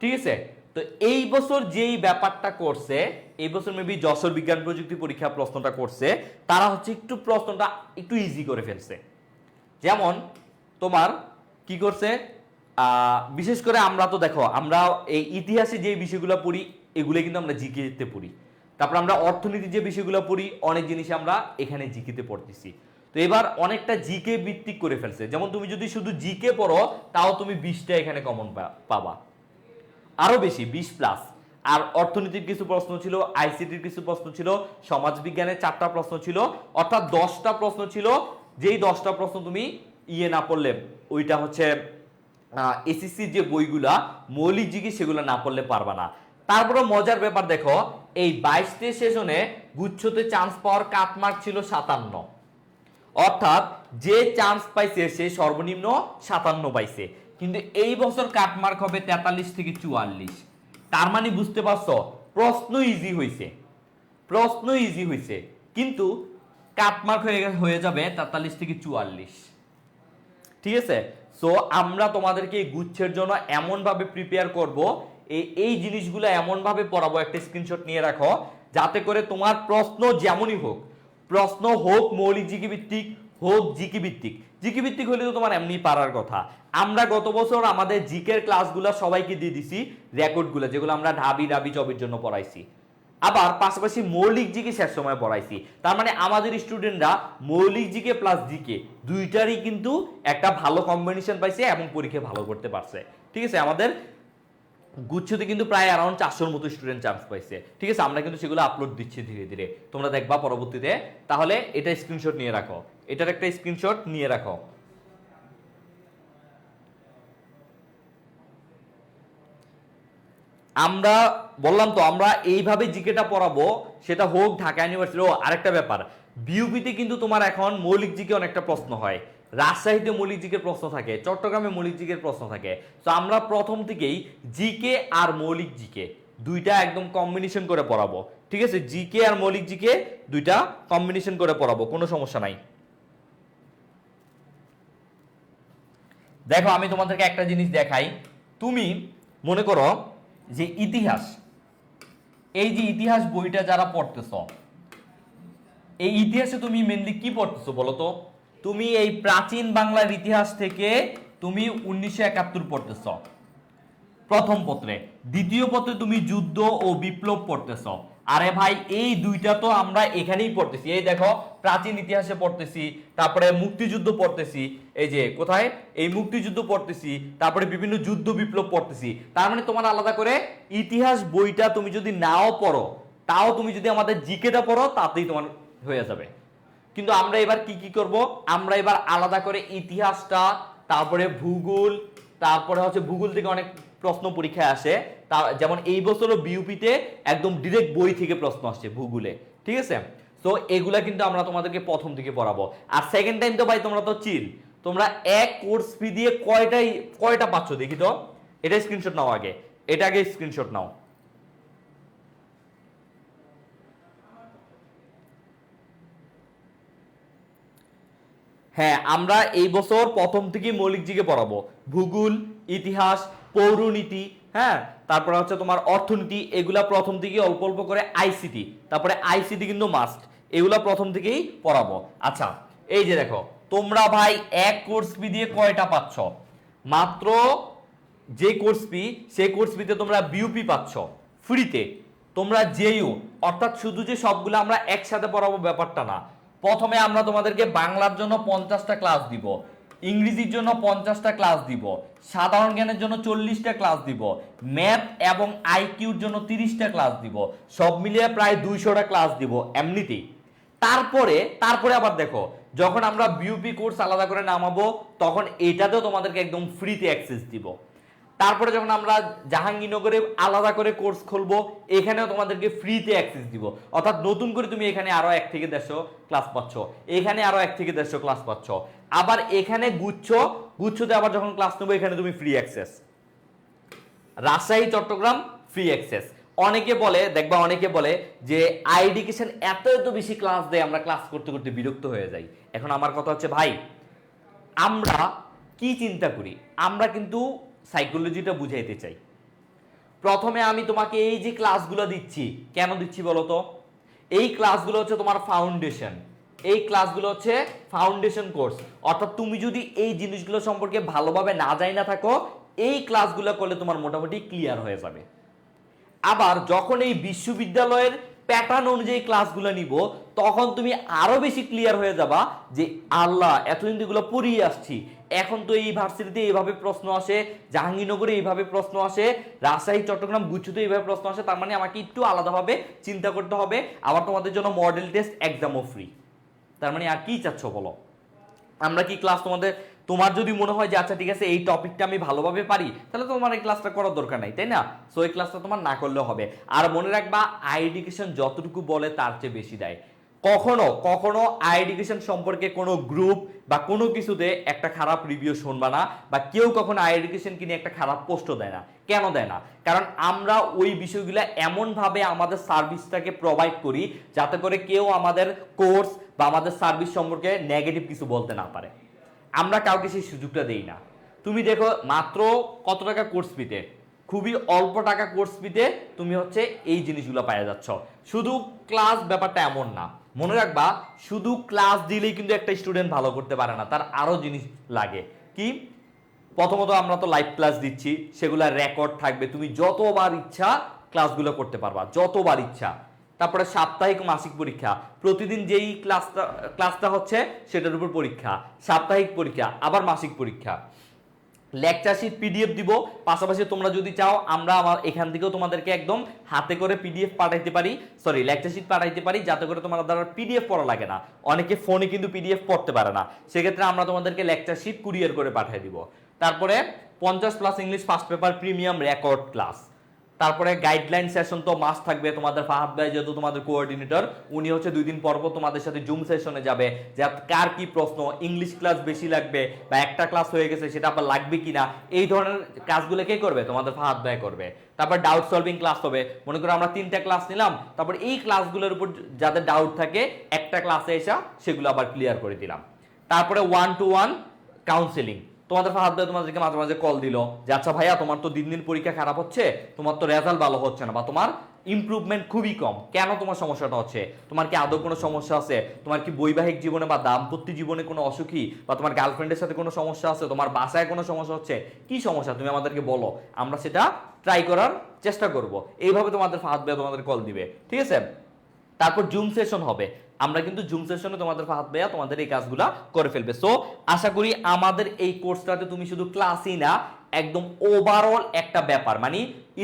ঠিক আছে? তো এই বছর যেই ব্যাপারটা করছে, এই বছর মেবি যশোর বিজ্ঞান প্রযুক্তি পরীক্ষা প্রশ্নটা করছে, তারা হচ্ছে একটু প্রশ্নটা একটু ইজি করে ফেলছে। যেমন তোমার কি করছে, বিশেষ করে আমরা তো দেখো, আমরা এই ইতিহাসে যে বিষয়গুলো পড়ি এগুলো কিন্তু আমরা জিকেতে পড়ি। তারপর আমরা অর্থনীতি যে বিষয়গুলো পড়ি, অনেক জিনিস আমরা এখানে জিকেতে পড়তেছি। তো এবার অনেকটা জিকে ভিত্তিক করে ফেলছে। যেমন তুমি যদি শুধু জিকে পড়ো তাও তুমি 20টা এখানে কমন পাবা, আরো বেশি 20+। আর অর্থনীতির কিছু প্রশ্ন ছিল, আইসিটির কিছু প্রশ্ন ছিল, সমাজবিজ্ঞানের 4টা প্রশ্ন ছিল, অর্থাৎ 10টা প্রশ্ন ছিল। যেই 10টা প্রশ্ন তুমি না পড়লে, ওইটা হচ্ছে এসএসসির যে বইগুলা মৌলিক জিকে সেগুলো না পড়লে পারবা না। তারপরে মজার ব্যাপার দেখো, এই 22 সেশনে গুচ্ছতে চান্স পাওয়ার কাটমার্ক ছিল 57। অর্থাৎ যে চান্স পাইছে সে সর্বনিম্ন 57 পাইছে, কিন্তু এই বছর কাটমার্ক হবে 43 থেকে 44। তার মানে বুঝতে পারছো, প্রশ্ন ইজি হয়েছে, কিন্তু কাটমার্ক হয়ে যাবে 43 থেকে 44, ঠিক আছে? সো আমরা তোমাদেরকে এই গুচ্ছের জন্য এমন ভাবে প্রিপেয়ার করব, এই জিনিসগুলো এমন ভাবে পড়াবো, একটা স্ক্রিনশট নিয়ে রাখো, যাতে করে তোমার প্রশ্ন যেমনই হোক, প্রশ্ন হোক মৌলিক জিকে ভিত্তিক, হোক জিকে ভিত্তিক, জিকে ভিত্তিক হলে তো তোমার এমনি পারার কথা। আমরা গত বছর আমাদের জিকের ক্লাসগুলো সবাইকে দিয়ে দিছি, রেকর্ডগুলো যেগুলো আমরা ঢাবি ঢাবি জবের জন্য পড়াইছি, আবার পাশাপাশি মৌলিক জিকে শেষ সময় পড়াইছি। তার মানে আমাদের স্টুডেন্টরা মৌলিক জিকে প্লাস জিকে দুইটারই কিন্তু একটা ভালো কম্বিনেশন পাইছে এবং পরীক্ষা ভালো করতে পারছে। ঠিক আছে, আমাদের গুচ্ছতে কিন্তু প্রায় অ্যারাউন্ড 400-র মতো স্টুডেন্ট চান্স পাইছে। ঠিক আছে, আমরা কিন্তু সেগুলো আপলোড দিচ্ছি ধীরে ধীরে, তোমরা দেখবা পরবর্তীতে। তাহলে এটা স্ক্রিনশট নিয়ে রাখো, এটার একটা স্ক্রিনশট নিয়ে রাখো। আমরা বললাম তো আমরা এইভাবে জিকেটা পড়াবো, সেটা হোক ঢাকা ইউনিভার্সিটি। ও আরেকটা ব্যাপার, বিউপিতে কিন্তু তোমার এখন মৌলিক জিকে অনেকটা প্রশ্ন হয়, রাজশাহীতে মৌলিক জিকের প্রশ্ন থাকে, চট্টগ্রামে মৌলিক জিকের প্রশ্ন থাকে। তো আমরা প্রথম থেকেই জিকে আর মৌলিক জিকে দুইটা একদম কম্বিনেশন করে পড়াবো। ঠিক আছে, জিকে আর মৌলিক জিকে দুইটা কম্বিনেশন করে পড়াবো, কোনো সমস্যা নাই। দেখো আমি তোমাদেরকে একটা জিনিস দেখাই, তুমি মনে করো যে ইতিহাস, এই যে ইতিহাস বইটা যারা পড়তেছ, এই ইতিহাসে তুমি মেনলি কি পড়তেছো বলো তো? তুমি এই প্রাচীন বাংলার ইতিহাস থেকে তুমি 1971 পড়তেছ প্রথম পত্রে, দ্বিতীয় পত্রে তুমি যুদ্ধ ও বিপ্লব পড়তেছ। আরে ভাই এই দুইটা তো আমরা এখানেই পড়তেছি, এই দেখো প্রাচীন ইতিহাসে পড়তেছি, তারপরে মুক্তিযুদ্ধ পড়তেছি, এই যে কোথায় এই মুক্তিযুদ্ধ পড়তেছি, তারপরে বিভিন্ন যুদ্ধ বিপ্লব পড়তেছি। তার মানে তোমার আলাদা করে ইতিহাস বইটা তুমি যদি নাও পড়ো, তাও তুমি যদি আমাদের জিকেটা পড়ো তাতেই তোমার হয়ে যাবে। কিন্তু আমরা এবার কি কি করব, আমরা এবার আলাদা করে ইতিহাসটা, তারপরে ভূগোল, তারপরে হচ্ছে ভূগোল থেকে অনেক প্রশ্ন পরীক্ষায় আসে, যেমন এই বছরও বিউপিতে একদম ডিরেক্ট বই থেকে প্রশ্ন আসছে ভূগোলে। ঠিক আছে, তো এগুলা কিন্তু আমরা তোমাদেরকে প্রথম থেকে পড়াবো। আর সেকেন্ড টাইম তো ভাই তোমরা তো চিল, তোমরা এক কোর্স ফি দিয়ে কয়টা পাচ্ছ দেখি তো, এটা স্ক্রিনশট নাও আগে, এটা আগে স্ক্রিনশট নাও। হ্যাঁ, আমরা এই বছর প্রথম থেকে মৌলিক জিকে পড়াবো, ভূগোল, ইতিহাস, পৌরনীতি, হ্যাঁ, তারপরে হচ্ছে তোমার অর্থনীতি, এগুলা প্রথম থেকে অল্প অল্প করে, আইসিটি, তারপরে আইসিটি কিন্তু মাস্ট, এগুলা প্রথম থেকেই পড়াবো। আচ্ছা এই যে দেখো তোমরা ভাই এক কোর্স ফি দিয়ে কয়টা পাচ্ছ, মাত্র যে কোর্স ফি, সেই কোর্স ফিতে তোমরা বিউপি পাচ্ছ ফ্রিতে, তোমরা যেইও, অর্থাৎ শুধু যে সবগুলো আমরা একসাথে পড়াবো ব্যাপারটা না। প্রথমে আমরা তোমাদেরকে বাংলার জন্য 50টা ক্লাস দিব, ইংরেজির জন্য 50টা ক্লাস দিব, সাধারণ জ্ঞানের জন্য 40টা ক্লাস দিব, ম্যাথ এবং আইকিউর জন্য 30টা ক্লাস দিব, সব মিলিয়ে প্রায় 200টা ক্লাস দিব এমনিতেই। তারপরে আবার দেখো, যখন আমরা বিউপি কোর্স আলাদা করে নামাবো, তখন এটাতেও তোমাদেরকে একদম ফ্রিতে অ্যাক্সেস দিব। তারপরে যখন আমরা জাহাঙ্গীরনগরে আলাদা করে কোর্স খুলবো, এখানেও তোমাদেরকে ফ্রিতে অ্যাক্সেস দিব। অর্থাৎ নতুন করে তুমি এখানে আরো 1 থেকে 150 ক্লাস পাচ্ছ, এখানে আরো 1 থেকে 150 ক্লাস পাচ্ছ, আবার এখানে গুচ্ছতে আবার যখন ক্লাস নেবো এখানে তুমি free access. Rajshahi Chattogram free access. অনেকে বলে, দেখবা অনেকে বলে যে আইডিকেশন এত বেশি ক্লাস দেয়, আমরা ক্লাস করতে করতে বিরক্ত হয়ে যাই। এখন আমার কথা হচ্ছে ভাই, আমরা কি চিন্তা করি, আমরা কিন্তু সাইকোলজিটা বুঝাইতে চাই। প্রথমে আমি তোমাকে এই যে ক্লাসগুলো দিচ্ছি, কেন দিচ্ছি বলো তো? এই ক্লাসগুলো হচ্ছে তোমার ফাউন্ডেশন, এই ক্লাসগুলো হচ্ছে ফাউন্ডেশন কোর্স। অর্থাৎ তুমি যদি এই জিনিসগুলো সম্পর্কে ভালোভাবে না জানি না থাকো, এই ক্লাসগুলো করলে তোমার মোটামুটি ক্লিয়ার হয়ে যাবে। আবার যখন এই বিশ্ববিদ্যালয়ের প্যাটার্ন অনুযায়ী ক্লাসগুলো নিব, তখন তুমি আরো বেশি ক্লিয়ার হয়ে যাবা যে আল্লাহ এতদিন এগুলো পড়িয়ে আসছি, এখন তো এই ভার্সিটিতে এইভাবে প্রশ্ন আসে, জাহাঙ্গীরনগরে এইভাবে প্রশ্ন আসে, রাজশাহী চট্টগ্রাম গুচ্ছতে এইভাবে প্রশ্ন আসে, তার মানে আমাকে একটু আলাদাভাবে চিন্তা করতে হবে। আবার তোমাদের জন্য মডেল টেস্ট এক্সামও ফ্রি। তার মানে আর কি চাচ্ছ বলো? আমরা কি ক্লাস তোমার যদি মনে হয় যে আচ্ছা ঠিক আছে এই টপিকটা আমি ভালোভাবে পারি, তাহলে তোমার এই ক্লাসটা করার দরকার নাই, তাই না? সো এই ক্লাসটা তোমার না করলেও হবে। আর মনে রাখবা, আই এডুকেশন যতটুকু বলে তার চেয়ে বেশি দেয়। কখনো আই এডুকেশন সম্পর্কে কোনো গ্রুপ বা কোনো কিছুতে একটা খারাপ রিভিউ শুনবা না, বা কেউ কখনো আই এডুকেশন কিনে একটা খারাপ পোস্টও দেয় না। কেন দেয় না? কারণ আমরা ওই বিষয়গুলো এমনভাবে আমাদের সার্ভিসটাকে প্রোভাইড করি যাতে করে কেউ আমাদের কোর্স বা আমাদের সার্ভিস সম্পর্কে নেগেটিভ কিছু বলতে না পারে। আমরা কাউকে সেই সুযোগটা দেই না। তুমি দেখো মাত্র কত টাকা কোর্স ফিতে, খুবই অল্প টাকা কোর্স ফিতে তুমি হচ্ছে এই জিনিসগুলো পাওয়া যাচ্ছ। শুধু ক্লাস ব্যাপারটা এমন না, মনে রাখবা শুধু ক্লাস দিলেই কিন্তু একটা স্টুডেন্ট ভালো করতে পারে না, তার আরো জিনিস লাগে। কি? প্রথমত আমরা তো লাইভ ক্লাস দিচ্ছি, সেগুলা রেকর্ড থাকবে, তুমি যতবার ইচ্ছা ক্লাসগুলো করতে পারবা, যতবার ইচ্ছা। তারপরে সাপ্তাহিক মাসিক পরীক্ষা, প্রতিদিন যেই ক্লাসটা হচ্ছে সেটার উপর পরীক্ষা, সাপ্তাহিক পরীক্ষা, আবার মাসিক পরীক্ষা। লেকচার শিট পিডিএফ দিব, পাশাপাশি তোমরা যদি চাও আমরা আমার এখান থেকেও তোমাদেরকে একদম হাতে করে পিডিএফ পাঠাইতে পারি, সরি লেকচার শিট পাঠাইতে পারি, যাতে করে তোমার দ্বারা পিডিএফ পড়া লাগে না। অনেকে ফোনে কিন্তু পিডিএফ পড়তে পারে না, সেক্ষেত্রে আমরা তোমাদেরকে লেকচার শিট কুরিয়ার করে পাঠিয়ে দিব। তারপরে 50+ English first paper premium record class. তারপরে গাইডলাইন সেশন তো মাস্ট থাকবে। তোমাদের ফাহাদ ভাই যেহেতু তোমাদের কোঅর্ডিনেটর, উনি হচ্ছে 2 দিন পর পর তোমাদের সাথে জুম সেশনে যাবে, যে কার কি প্রশ্ন, ইংলিশ ক্লাস বেশি লাগবে বা একটা ক্লাস হয়ে গেছে সেটা আবার লাগবে কিনা, এই ধরনের কাজগুলো কে করবে? তোমাদের ফাহাদ ভাই করবে। তারপর ডাউট সলভিং ক্লাস হবে, মনে করো আমরা 3টা ক্লাস নিলাম, তারপর এই ক্লাসগুলোর উপর যাদের ডাউট থাকে একটা ক্লাসে এসে সেগুলো আবার ক্লিয়ার করে দিলাম। তারপরে 1-to-1 কাউন্সেলিং, তোমাদের ফাহাদ ভাই তোমাদেরকে মাঝে মাঝে কল দিল যে আচ্ছা ভাইয়া তোমার তো দিন দিন পরীক্ষা খারাপ হচ্ছে, তোমার তো রেজাল্ট ভালো হচ্ছে না, বা তোমার ইমপ্রুভমেন্ট খুবই কম, কেন তোমার সমস্যাটা হচ্ছে? তোমার কি আদৌ কোনো সমস্যা আছে? তোমার কি বৈবাহিক জীবনে বা দাম্পত্য জীবনে কোনো অসুখী, বা তোমার গার্লফ্রেন্ডের সাথে কোনো সমস্যা আছে, তোমার বাসায় কোনো সমস্যা হচ্ছে, কি সমস্যা তুমি আমাদেরকে বলো, আমরা সেটা ট্রাই করার চেষ্টা করব। এইভাবে তোমাদের ফাহাদ ভাইয়া তোমাদের কল দিবে, ঠিক আছে? তারপর জুম সেশন হবে, আমরা কিন্তু জুম সেশনে তোমাদের ফাহাদ ভাইয়া তোমাদের এই কাজগুলা করে ফেলবে। সো আশা করি আমাদের এই কোর্সটাতে তুমি শুধু ক্লাসই না, একদম ওভারঅল একটা ব্যাপার, মানে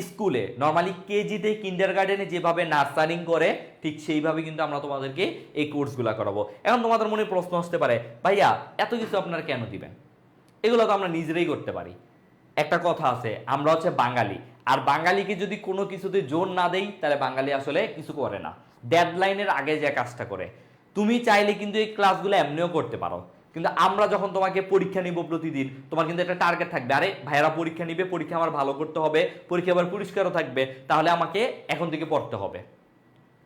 স্কুলে নর্মালি কেজিতে কিন্ডারগার্টেনে যেভাবে নার্সারিং করে ঠিক সেইভাবে কিন্তু আমরা তোমাদেরকে এই কোর্সগুলা করাবো। এখন তোমাদের মনে প্রশ্ন আসতে পারে, ভাইয়া এত কিছু আপনারা কেন দিবেন? এগুলো তো আমরা নিজেরাই করতে পারি। একটা কথা আছে, আমরা হচ্ছে বাঙালি, আর বাঙালিকে যদি কোনো কিছুতে জোর না দেই তাহলে বাঙালি আসলে কিছু করে না, ডেডলাইনের আগে যে কাজটা করে। তুমি চাইলে কিন্তু এই ক্লাসগুলো এমনিও করতে পারো, কিন্তু আমরা যখন তোমাকে পরীক্ষা নিব প্রতিদিন, তোমার কিন্তু একটা টার্গেট থাকবে, আরে ভাইয়েরা পরীক্ষা নিবে, পরীক্ষা আমার ভালো করতে হবে, পরীক্ষা আবার পুরস্কারও থাকবে, তাহলে আমাকে এখন থেকে পড়তে হবে,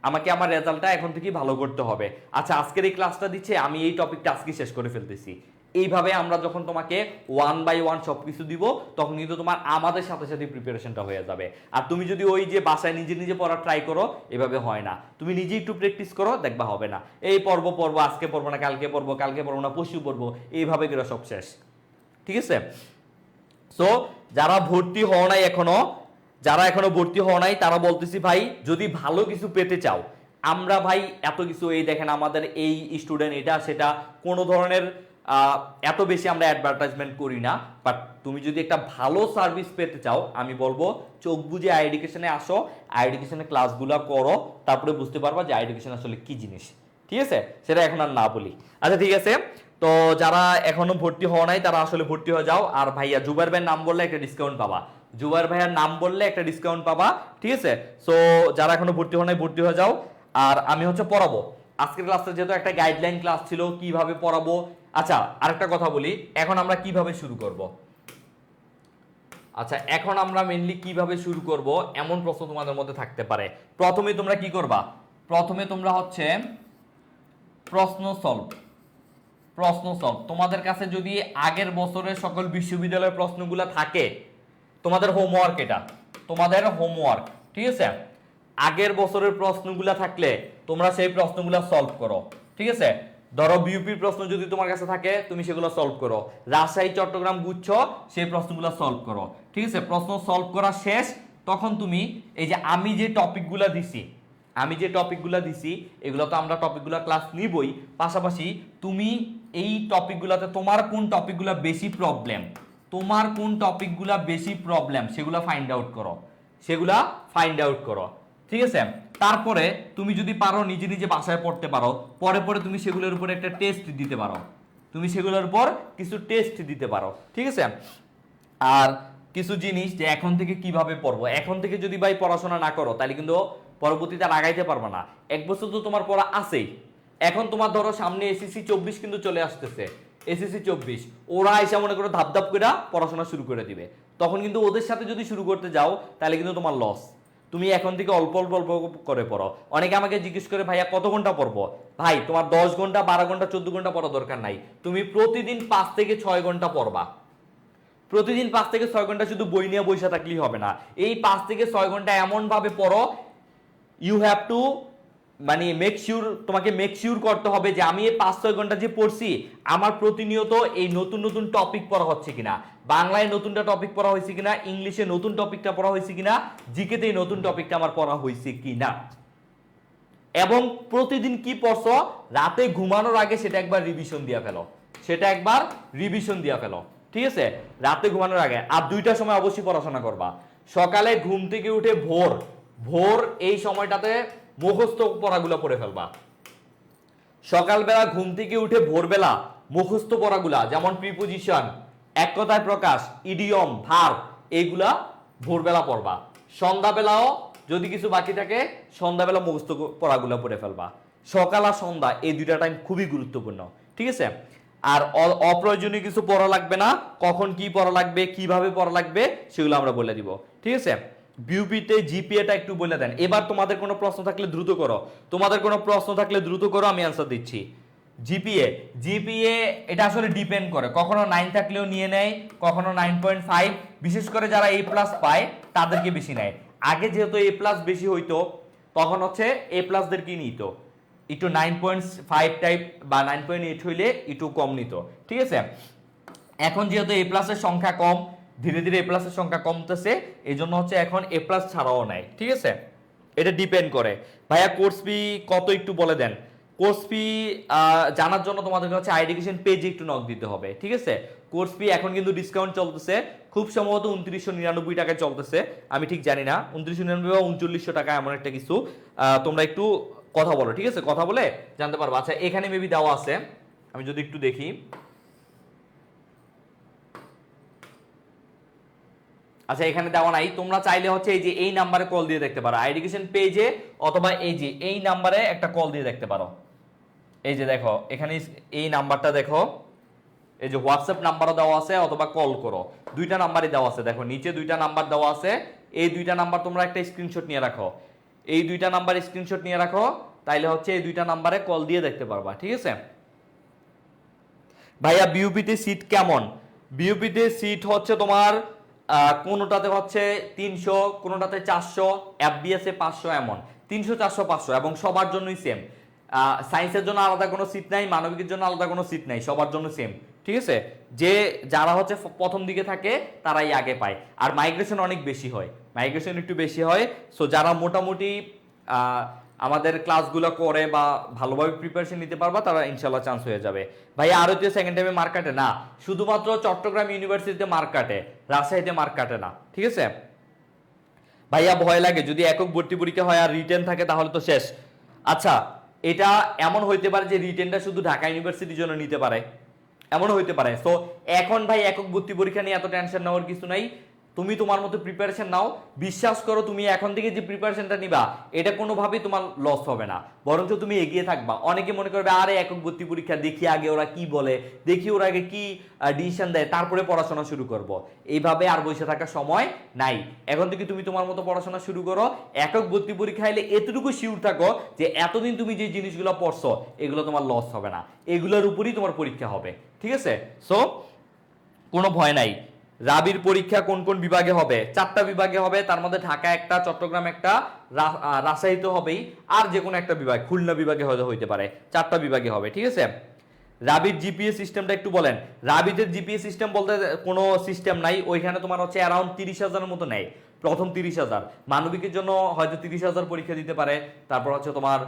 আমাকে আমার রেজাল্টটা এখন থেকেই ভালো করতে হবে। আচ্ছা আজকের এই ক্লাসটা দিচ্ছে, আমি এই টপিকটা আজকে শেষ করে ফেলতেছি। এইভাবে আমরা যখন তোমাকে 1 by 1 সবকিছু দিব, তখন কিন্তু তোমার আমাদের সাথে সাথে প্রিপারেশনটা হয়ে যাবে। আর তুমি যদি ওই যে বাসায় নিজে নিজে পড়া ট্রাই করো, এভাবে হয় না। তুমি নিজে একটু প্র্যাকটিস করো, দেখবা হবে না। এই পড়বো আজকে পড়বো না, কালকে পড়বো না, পরশু পড়বো, এইভাবে করে সব শেষ, ঠিক আছে? সো যারা ভর্তি হও নাই এখনো, যারা এখনো ভর্তি হও নাই, তারা বলতেছি ভাই যদি ভালো কিছু পেতে চাও, আমরা ভাই এত কিছু, এই দেখেন আমাদের এই স্টুডেন্ট এটা সেটা, কোনো ধরনের এত বেশি আমরা অ্যাডভার্টাইজমেন্ট করি না। বাট তুমি যদি একটা ভালো সার্ভিস পেতে চাও, আমি বলবো চোখ বুঝে আই এডুকেশনে আসো, আই এডুকেশনে ক্লাসগুলো করো, তারপরে বুঝতে পারবা যে আই এডুকেশন আসলে কি জিনিস, ঠিক আছে? সেটা এখন আর না বলি। আচ্ছা ঠিক আছে, তো যারা এখনো ভর্তি হওয়া নাই তারা আসলে ভর্তি হয়ে যাও। আর ভাইয়া জুবাইর ভাইয়ের নাম বললে একটা ডিসকাউন্ট পাবা, জুবাইর ভাইয়ার নাম বললে একটা ডিসকাউন্ট পাবা, ঠিক আছে? সো যারা এখনো ভর্তি হওয়া নাই ভর্তি হয়ে যাও। আর আমি হচ্ছে পড়াবো আজকের ক্লাসটা, যেহেতু একটা গাইডলাইন ক্লাস ছিল কিভাবে পড়াবো। আচ্ছা আরেকটা কথা বলি, এখন আমরা কিভাবে শুরু করব? আচ্ছা এখন আমরা মেইনলি কিভাবে শুরু করব এমন প্রশ্ন তোমাদের মধ্যে থাকতে পারে। প্রথমে তোমরা কি করবা? প্রথমে তোমরা হচ্ছে প্রশ্ন সলভ। তোমাদের কাছে যদি আগের বছরের সকল বিশ্ববিদ্যালয়ের প্রশ্নগুলো থাকে, তোমাদের হোমওয়ার্ক, এটা তোমাদের হোমওয়ার্ক, ঠিক আছে? আগের বছরের প্রশ্নগুলো থাকলে তোমরা সেই প্রশ্নগুলো সলভ করো, ঠিক আছে? ধরো বিউপির প্রশ্ন যদি তোমার কাছে থাকে, তুমি সেগুলো সলভ করো। রাজশাহী চট্টগ্রাম গুচ্ছ, সেই প্রশ্নগুলো সলভ করো, ঠিক আছে? প্রশ্ন সলভ করা শেষ, তখন তুমি এই যে আমি যে টপিকগুলো দিছি এগুলো তো আমরা টপিকগুলো ক্লাস নিবই, পাশাপাশি তুমি এই টপিকগুলোতে তোমার কোন টপিকগুলো বেশি প্রবলেম সেগুলো ফাইন্ড আউট করো, ঠিক আছে? তারপরে তুমি যদি পারো নিজে নিজে বাসায় পড়তে পারো, পরে তুমি সেগুলোর উপর একটা টেস্ট দিতে পারো, ঠিক আছে? আর কিছু জিনিস যে এখন থেকে কিভাবে পড়বো, এখন থেকে যদি ভাই পড়াশোনা না করো তাহলে কিন্তু পরবর্তীতে আর আগাইতে পারবে না। এক বছর তো তোমার পড়া আছেই। এখন তোমার ধরো সামনে এসএসসি 24 কিন্তু চলে আসতেছে, এসএসসি 24 ওরা এসে মনে করো ধাপ করে পড়াশোনা শুরু করে দিবে, তখন কিন্তু ওদের সাথে যদি শুরু করতে যাও তাহলে কিন্তু তোমার লস। তুমি এখন থেকে অল্প করে পড়ো। অনেকে আমাকে জিজ্ঞেস করে ভাইয়া কত ঘন্টা পড়বো? ভাই তোমার 10 ঘন্টা 12 ঘন্টা 14 ঘন্টা পড়া দরকার নাই, তুমি প্রতিদিন 5 থেকে 6 ঘন্টা পড়বা। প্রতিদিন 5 থেকে 6 ঘন্টা শুধু বই নিয়ে বসে থাকলেই হবে না, এই 5 থেকে 6 ঘন্টা এমন ভাবে পড়ো, ইউ হ্যাভ টু মানে তোমাকে মেক শিওর করতে হবে যে আমি এই 5-6 ঘন্টা যে পড়ছি আমার প্রতিনিয়ত এই নতুন নতুন টপিক পড়া হচ্ছে কিনা, বাংলায় নতুনটা টপিক পড়া হয়েছে কিনা, ইংলিশে নতুন টপিকটা পড়া হয়েছে কিনা, জিকেতে এই নতুন টপিকটা আমার পড়া হয়েছে কিনা। এবং প্রতিদিন কি পড়ছো রাতে ঘুমানোর আগে সেটা একবার রিভিশন দিয়ে ফেলো, ঠিক আছে, রাতে ঘুমানোর আগে। আর 2টার সময় অবশ্যই পড়াশোনা করবা, সকালে ঘুম থেকে উঠে ভোর এই সময়টাতে মুখস্থ পড়াগুলো পড়ে ফেলবা। সকালবেলা ঘুম থেকে উঠে ভোরবেলা মুখস্থ পড়াগুলা, যেমন প্রিপোজিশন, এক কথায় প্রকাশ, ইডিয়ম, ভার্ব, এইগুলা ভোরবেলা পড়বা। সন্ধ্যাবেলাও যদি কিছু বাকি থাকে সন্ধ্যাবেলা মুখস্থ পড়াগুলো পড়ে ফেলবা। সকাল আর সন্ধ্যা এই 2টা টাইম খুবই গুরুত্বপূর্ণ, ঠিক আছে। আর অপ্রয়োজনীয় কিছু পড়া লাগবে না, কখন কি পড়া লাগবে, কিভাবে পড়া লাগবে সেগুলো আমরা বলে দিব, ঠিক আছে। বিউপিতে জিপিএটা একটু বলে দেন। এবার তোমাদের কোনো প্রশ্ন থাকলে দ্রুত করো, আমি অ্যান্সার দিচ্ছি। জিপিএ এটা আসলে ডিপেন্ড করে, কখনো 9 থাকলেও নিয়ে নেয়, কখনো 9.5, বিশেষ করে যারা A+ পায় তাদেরকে বেশি নেয়। আগে যেহেতু A+ বেশি হইতো তখন হচ্ছে A+ দেরকে নিত, একটু 9.5 টাইপ বা 9.8 হইলে একটু কম নিত, ঠিক আছে। এখন যেহেতু A+ এর সংখ্যা কম, ধীরে ধীরে A+ এর সংখ্যা কমতেছে, এই জন্য হচ্ছে এখন A+ ছাড়াও নেয়, ঠিক আছে। এটা ডিপেন্ড করে। ভাইয়া কোর্স ফি কত একটু বলে দেন। কোর্স ফি জানার জন্য তোমাদেরকে হচ্ছে আইডিকেশন পেজে একটু নক দিতে হবে, ঠিক আছে। কোর্স ফি এখন কিন্তু ডিসকাউন্ট চলতেছে, খুব সম্ভবত 2999 টাকায় চলতেছে, আমি ঠিক জানি না, 2999 বা 3900 টাকা এমন একটা কিছু। তোমরা একটু কথা বলো, ঠিক আছে, কথা বলে জানতে পারবো। আচ্ছা এখানে মেবি দেওয়া আছে, আমি যদি একটু দেখি। আচ্ছা এখানে দেওয়া নাই, তোমরা চাইলে হচ্ছে এই যে এই নাম্বারে কল দিয়ে দেখতে পারো আইডিকেশন পেজে, অথবা এই যে এই নাম্বারে একটা কল দিয়ে দেখতে পারো। এই যে দেখো এখানে এই নাম্বারটা দেখো, এই যে হোয়াটসঅ্যাপ নাম্বারও দেওয়া আছে, অথবা কল করো, 2টা নাম্বারই দেওয়া আছে। দেখো নিচে 2টা নাম্বার দেওয়া আছে, এই 2টা নাম্বার তোমরা একটা স্ক্রিনশট নিয়ে রাখো, এই 2টা নাম্বার স্ক্রিনশট নিয়ে রাখো, তাইলে হচ্ছে এই 2টা নাম্বারে কল দিয়ে দেখতে পারবা, ঠিক আছে। ভাইয়া বিউপিতে সিট কেমন? বিউপিতে সিট হচ্ছে তোমার কোনোটাতে হচ্ছে 300, কোনোটাতে 400, FBS এ 500, এমন 300, 400, 500, এবং সবার জন্যই সেম। সায়েন্সের জন্য আলাদা কোনো সিট নাই, মানবিকের জন্য আলাদা কোনো সিট নাই, সবার জন্য সেম, ঠিক আছে। যারা হচ্ছে প্রথম দিকে থাকে তারাই আগে পায়। আর মাইগ্রেশন অনেক বেশি হয়, মাইগ্রেশন একটু বেশি হয়। সো যারা মোটামুটি আমাদের ক্লাসগুলো করে বা ভালোভাবে প্রিপারেশন নিতে পারবা তারা ইনশাল্লাহ চান্স হয়ে যাবে। ভাইয়া আরো যে সেকেন্ড টাইমে মার্ক কাটে না, শুধুমাত্র চট্টগ্রাম ইউনিভার্সিটিতে মার্ক কাটে, রাজশাহীতে মার্ক কাটে না, ঠিক আছে। ভাইয়া ভয় লাগে যদি একক ভর্তি পরীক্ষা হয় আর রিটেন থাকে তাহলে তো শেষ। আচ্ছা এটা এমন হইতে পারে যে রিটেনটা শুধু ঢাকা ইউনিভার্সিটির জন্য নিতে পারে, এমনও হইতে পারে। সো এখন ভাই একক ভর্তি পরীক্ষা নিয়ে এত টেনশন নেওয়ার কিছু নাই, তুমি তোমার মতো প্রিপারেশন নাও, বিশ্বাস করো তুমি এখন থেকে যে প্রিপারেশনটা নিবা এটা কোনোভাবেই তোমার লস হবে না, বরঞ্চ তুমি এগিয়ে থাকবা। অনেকে মনে করবে আরে একক ভর্তি পরীক্ষা, দেখি আগে ওরা কি বলে, দেখি ওরা আগে কি ডিসিশন দেয়, তারপরে পড়াশোনা শুরু করব। এইভাবে আর বসে থাকার সময় নাই, এখন থেকে তুমি তোমার মতো পড়াশোনা শুরু করো। একক ভর্তি পরীক্ষা এলে এতটুকু শিওর থাকো যে এতদিন তুমি যে জিনিসগুলো পড়ছো এগুলো তোমার লস হবে না, এগুলোর উপরই তোমার পরীক্ষা হবে, ঠিক আছে। সো কোনো ভয় নাই। রাবির পরীক্ষা কোন কোন বিভাগে হবে? 4টা বিভাগে হবে, তার মধ্যে ঢাকা একটা, চট্টগ্রাম একটা, রাজশাহীতে হবেই, আর যে কোনো একটা বিভাগ, খুলনা বিভাগে হইতে পারে, 4টা বিভাগে হবে, ঠিক আছে। রাবির জিপিএ সিস্টেমটা একটু বলেন। রাবিদের জিপিএ সিস্টেম বলতে কোনো সিস্টেম নাই, ওইখানে তোমার হচ্ছে অ্যারাউন্ড 30,000-এর মতো নেয়, প্রথম 30,000। মানবিকের জন্য হয়তো 30,000 পরীক্ষা দিতে পারে, তারপর হচ্ছে তোমার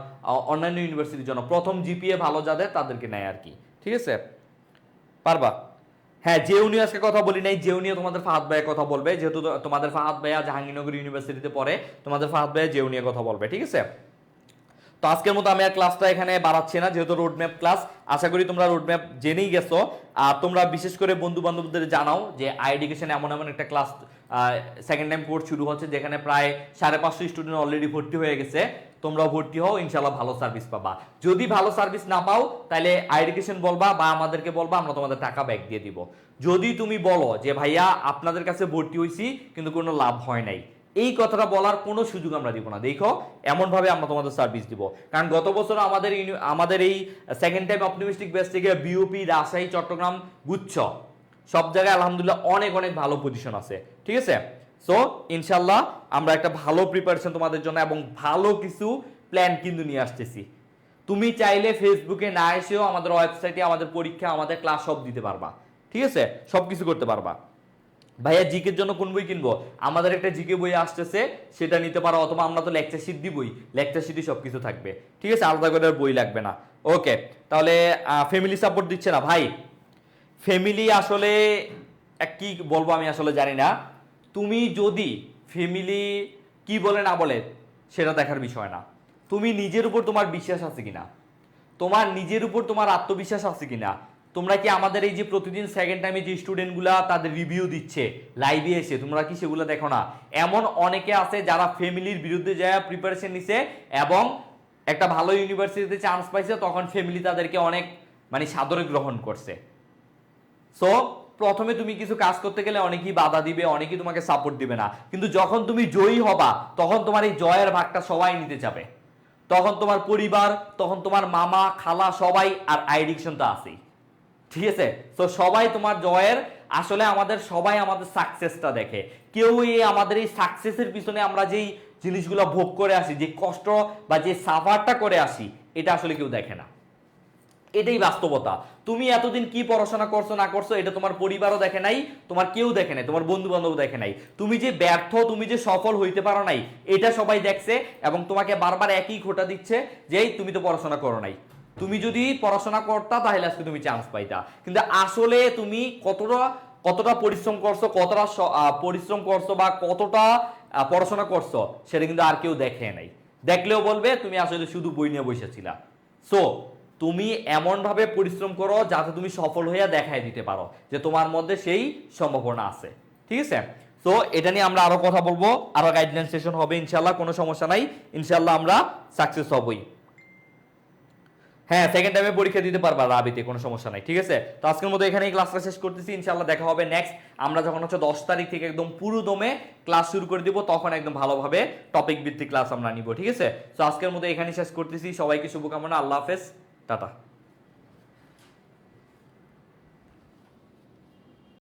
অন্যান্য ইউনিভার্সিটির জন্য প্রথম জিপিএ ভালো যাদের তাদেরকে নেয় আর কি, ঠিক আছে। পারবা? হ্যাঁ জেউ নিয়ে আজকে কথা বলি নাই, জেউ নিয়ে তোমাদের ফাহাদ ভাইয়া কথা বলবে, যেহেতু তোমাদের ফাহাদ ভাইয়া জাহাঙ্গীরনগর ইউনিভার্সিটিতে পড়ে, তোমাদের ফাহাদ ভাইয়া জেউ নিয়ে কথা বলবে, ঠিক আছে। তো আজকের মতো আমি আর ক্লাসটা এখানে বাড়াচ্ছি না, যেহেতু রোডম্যাপ ক্লাস, আশা করি তোমরা রোডম্যাপ জেনেই গেছো। আর তোমরা বিশেষ করে বন্ধু বান্ধবদের জানাও যে আইডিকেশন এমন এমন একটা ক্লাস সেকেন্ড টাইম কোর্স শুরু হচ্ছে, যেখানে প্রায় 550 স্টুডেন্ট অলরেডি ভর্তি হয়ে গেছে, তোমরাও ভর্তি হও, ইনশাল্লাহ ভালো সার্ভিস পাবা। যদি ভালো সার্ভিস না পাও তাহলে আইডিকেশন বলবা বা আমাদেরকে বলবা, আমরা তোমাদের টাকা ব্যাক দিয়ে দিব। যদি তুমি বলো যে ভাইয়া আপনাদের কাছে ভর্তি হয়েছি কিন্তু কোনো লাভ হয় নাই, এই কথাটা বলার কোনো সুযোগ আমরা দিব না। দেখো এমন ভাবে আমরা তোমাদের সার্ভিস দিব, কারণ গত বছর আমাদের এই সেকেন্ড টাইম অপটিমিস্টিক ব্যাচ থেকে বিওপি, রাজশাহী, চট্টগ্রাম গুচ্ছ সব জায়গায় আলহামদুলিল্লাহ অনেক অনেক ভালো পজিশন আছে, ঠিক আছে। সো ইনশাল্লাহ আমরা একটা ভালো প্রিপারেশন তোমাদের জন্য এবং ভালো কিছু প্ল্যান কিন্তু নিয়ে আসতেছি। তুমি চাইলে ফেসবুকে না এসেও আমাদের ওয়েবসাইটে আমাদের পরীক্ষা আমাদের ক্লাস সব দিতে পারবা, ঠিক আছে, সব কিছু করতে পারবা। ভাইয়া জিকের জন্য কোন বই কিনবো? আমাদের একটা জিকে বই আসতেছে, সেটা নিতে পারো, অথবা আমরা তো লেকচার শিট দিবই, লেকচার শিটই সবকিছু থাকবে, ঠিক আছে, আলাদা করে আর বই লাগবে না। ওকে, তাহলে ফ্যামিলি সাপোর্ট দিচ্ছে না ভাই। ফ্যামিলি আসলে কি বলবো আমি আসলে জানি না। তুমি যদি ফ্যামিলি কি বলে না বলে সেটা দেখার বিষয় না, তুমি নিজের উপর তোমার বিশ্বাস আছে কিনা, তোমার নিজের উপর তোমার আত্মবিশ্বাস আছে কিনা। তোমরা কি আমাদের এই যে প্রতিদিন সেকেন্ড টাইমে যে স্টুডেন্টগুলা তাদের রিভিউ দিচ্ছে লাইভে এসে, তোমরা কি সেগুলো দেখো না? এমন অনেকে আছে যারা ফ্যামিলির বিরুদ্ধে যায় প্রিপারেশন নিছে এবং একটা ভালো ইউনিভার্সিটিতে চান্স পাইছে, তখন ফ্যামিলি তাদেরকে অনেক মানে সাদরে গ্রহণ করছে। সো প্রথমে তুমি কিছু কাজ করতে গেলে অনেকেই বাধা দিবে, অনেকেই তোমাকে সাপোর্ট দিবে না, কিন্তু যখন তুমি জয়ী হবা তখন তোমার এই জয়ের ভাগটা সবাই নিতে যাবে। তখন তোমার পরিবার, তখন তোমার মামা খালা সবাই, আর আইডিকশন তো আছেই, ঠিক আছে। তো সবাই তোমার জয়ের, আসলে আমাদের সবাই আমাদের সাকসেসটা দেখে, কেউ আমাদের এই সাকসেসের পিছনে আমরা যেই জিনিসগুলো ভোগ করে আসি, যে কষ্ট বা যে সাফারটা করে আসি, এটা আসলে কেউ দেখে না। এটাই বাস্তবতা। তুমি এতদিন কি পড়াশোনা করছো না করছো এটা তোমার পরিবারও দেখে নাই, তোমার কেউ দেখে নাই, তোমার বন্ধু বান্ধব দেখে নাই। তুমি যে ব্যর্থ, তুমি যে সফল হইতে পারো নাই, এটা সবাই দেখছে এবং তোমাকে বারবার একই খোঁটা দিচ্ছে যে তুমি তো পড়াশোনা করো নাই। তুমি যদি পড়াশোনা করতা তাহলে আজকে তুমি চান্স পাইতা, কিন্তু আসলে তুমি কতটা কতটা পরিশ্রম করছো, কতটা পরিশ্রম করছো বা কতটা পড়াশোনা করছো সেটা কিন্তু আর কেউ দেখে নাই। দেখলেও বলবে তুমি আসলে শুধু বই নিয়ে বসেছিলা। সো তুমি এমন ভাবে পরিশ্রম করো যাতে তুমি সফল হইয়া দেখাই দিতে পারো যে তোমার মধ্যে সেই সম্ভাবনা আছে, ঠিক আছে। তো এটা নিয়ে আমরা আরো কথা বলবো, আরো গাইডলাইন সেশন হবে ইনশাল্লাহ, কোনো সমস্যা নাই, ইনশাল্লাহ আমরা সাকসেস হবই। হ্যাঁ, সেকেন্ড টাইমে পরীক্ষা দিতে পারবা রাবিতে, কোনো সমস্যা নাই, ঠিক আছে। তো আজকের মতো এখানেই ক্লাসটা শেষ করতেছি, ইনশাল্লাহ দেখা হবে নেক্সট। আমরা যখন হচ্ছে 10 তারিখ থেকে একদম পুরো দমে ক্লাস শুরু করে দিব, তখন একদম ভালোভাবে টপিক ভিত্তিক ক্লাস আমরা নিব, ঠিক আছে। তো আজকের মতো এখানেই শেষ করতেছি, সবাইকে শুভকামনা, আল্লাহ হাফেজ, টাটা।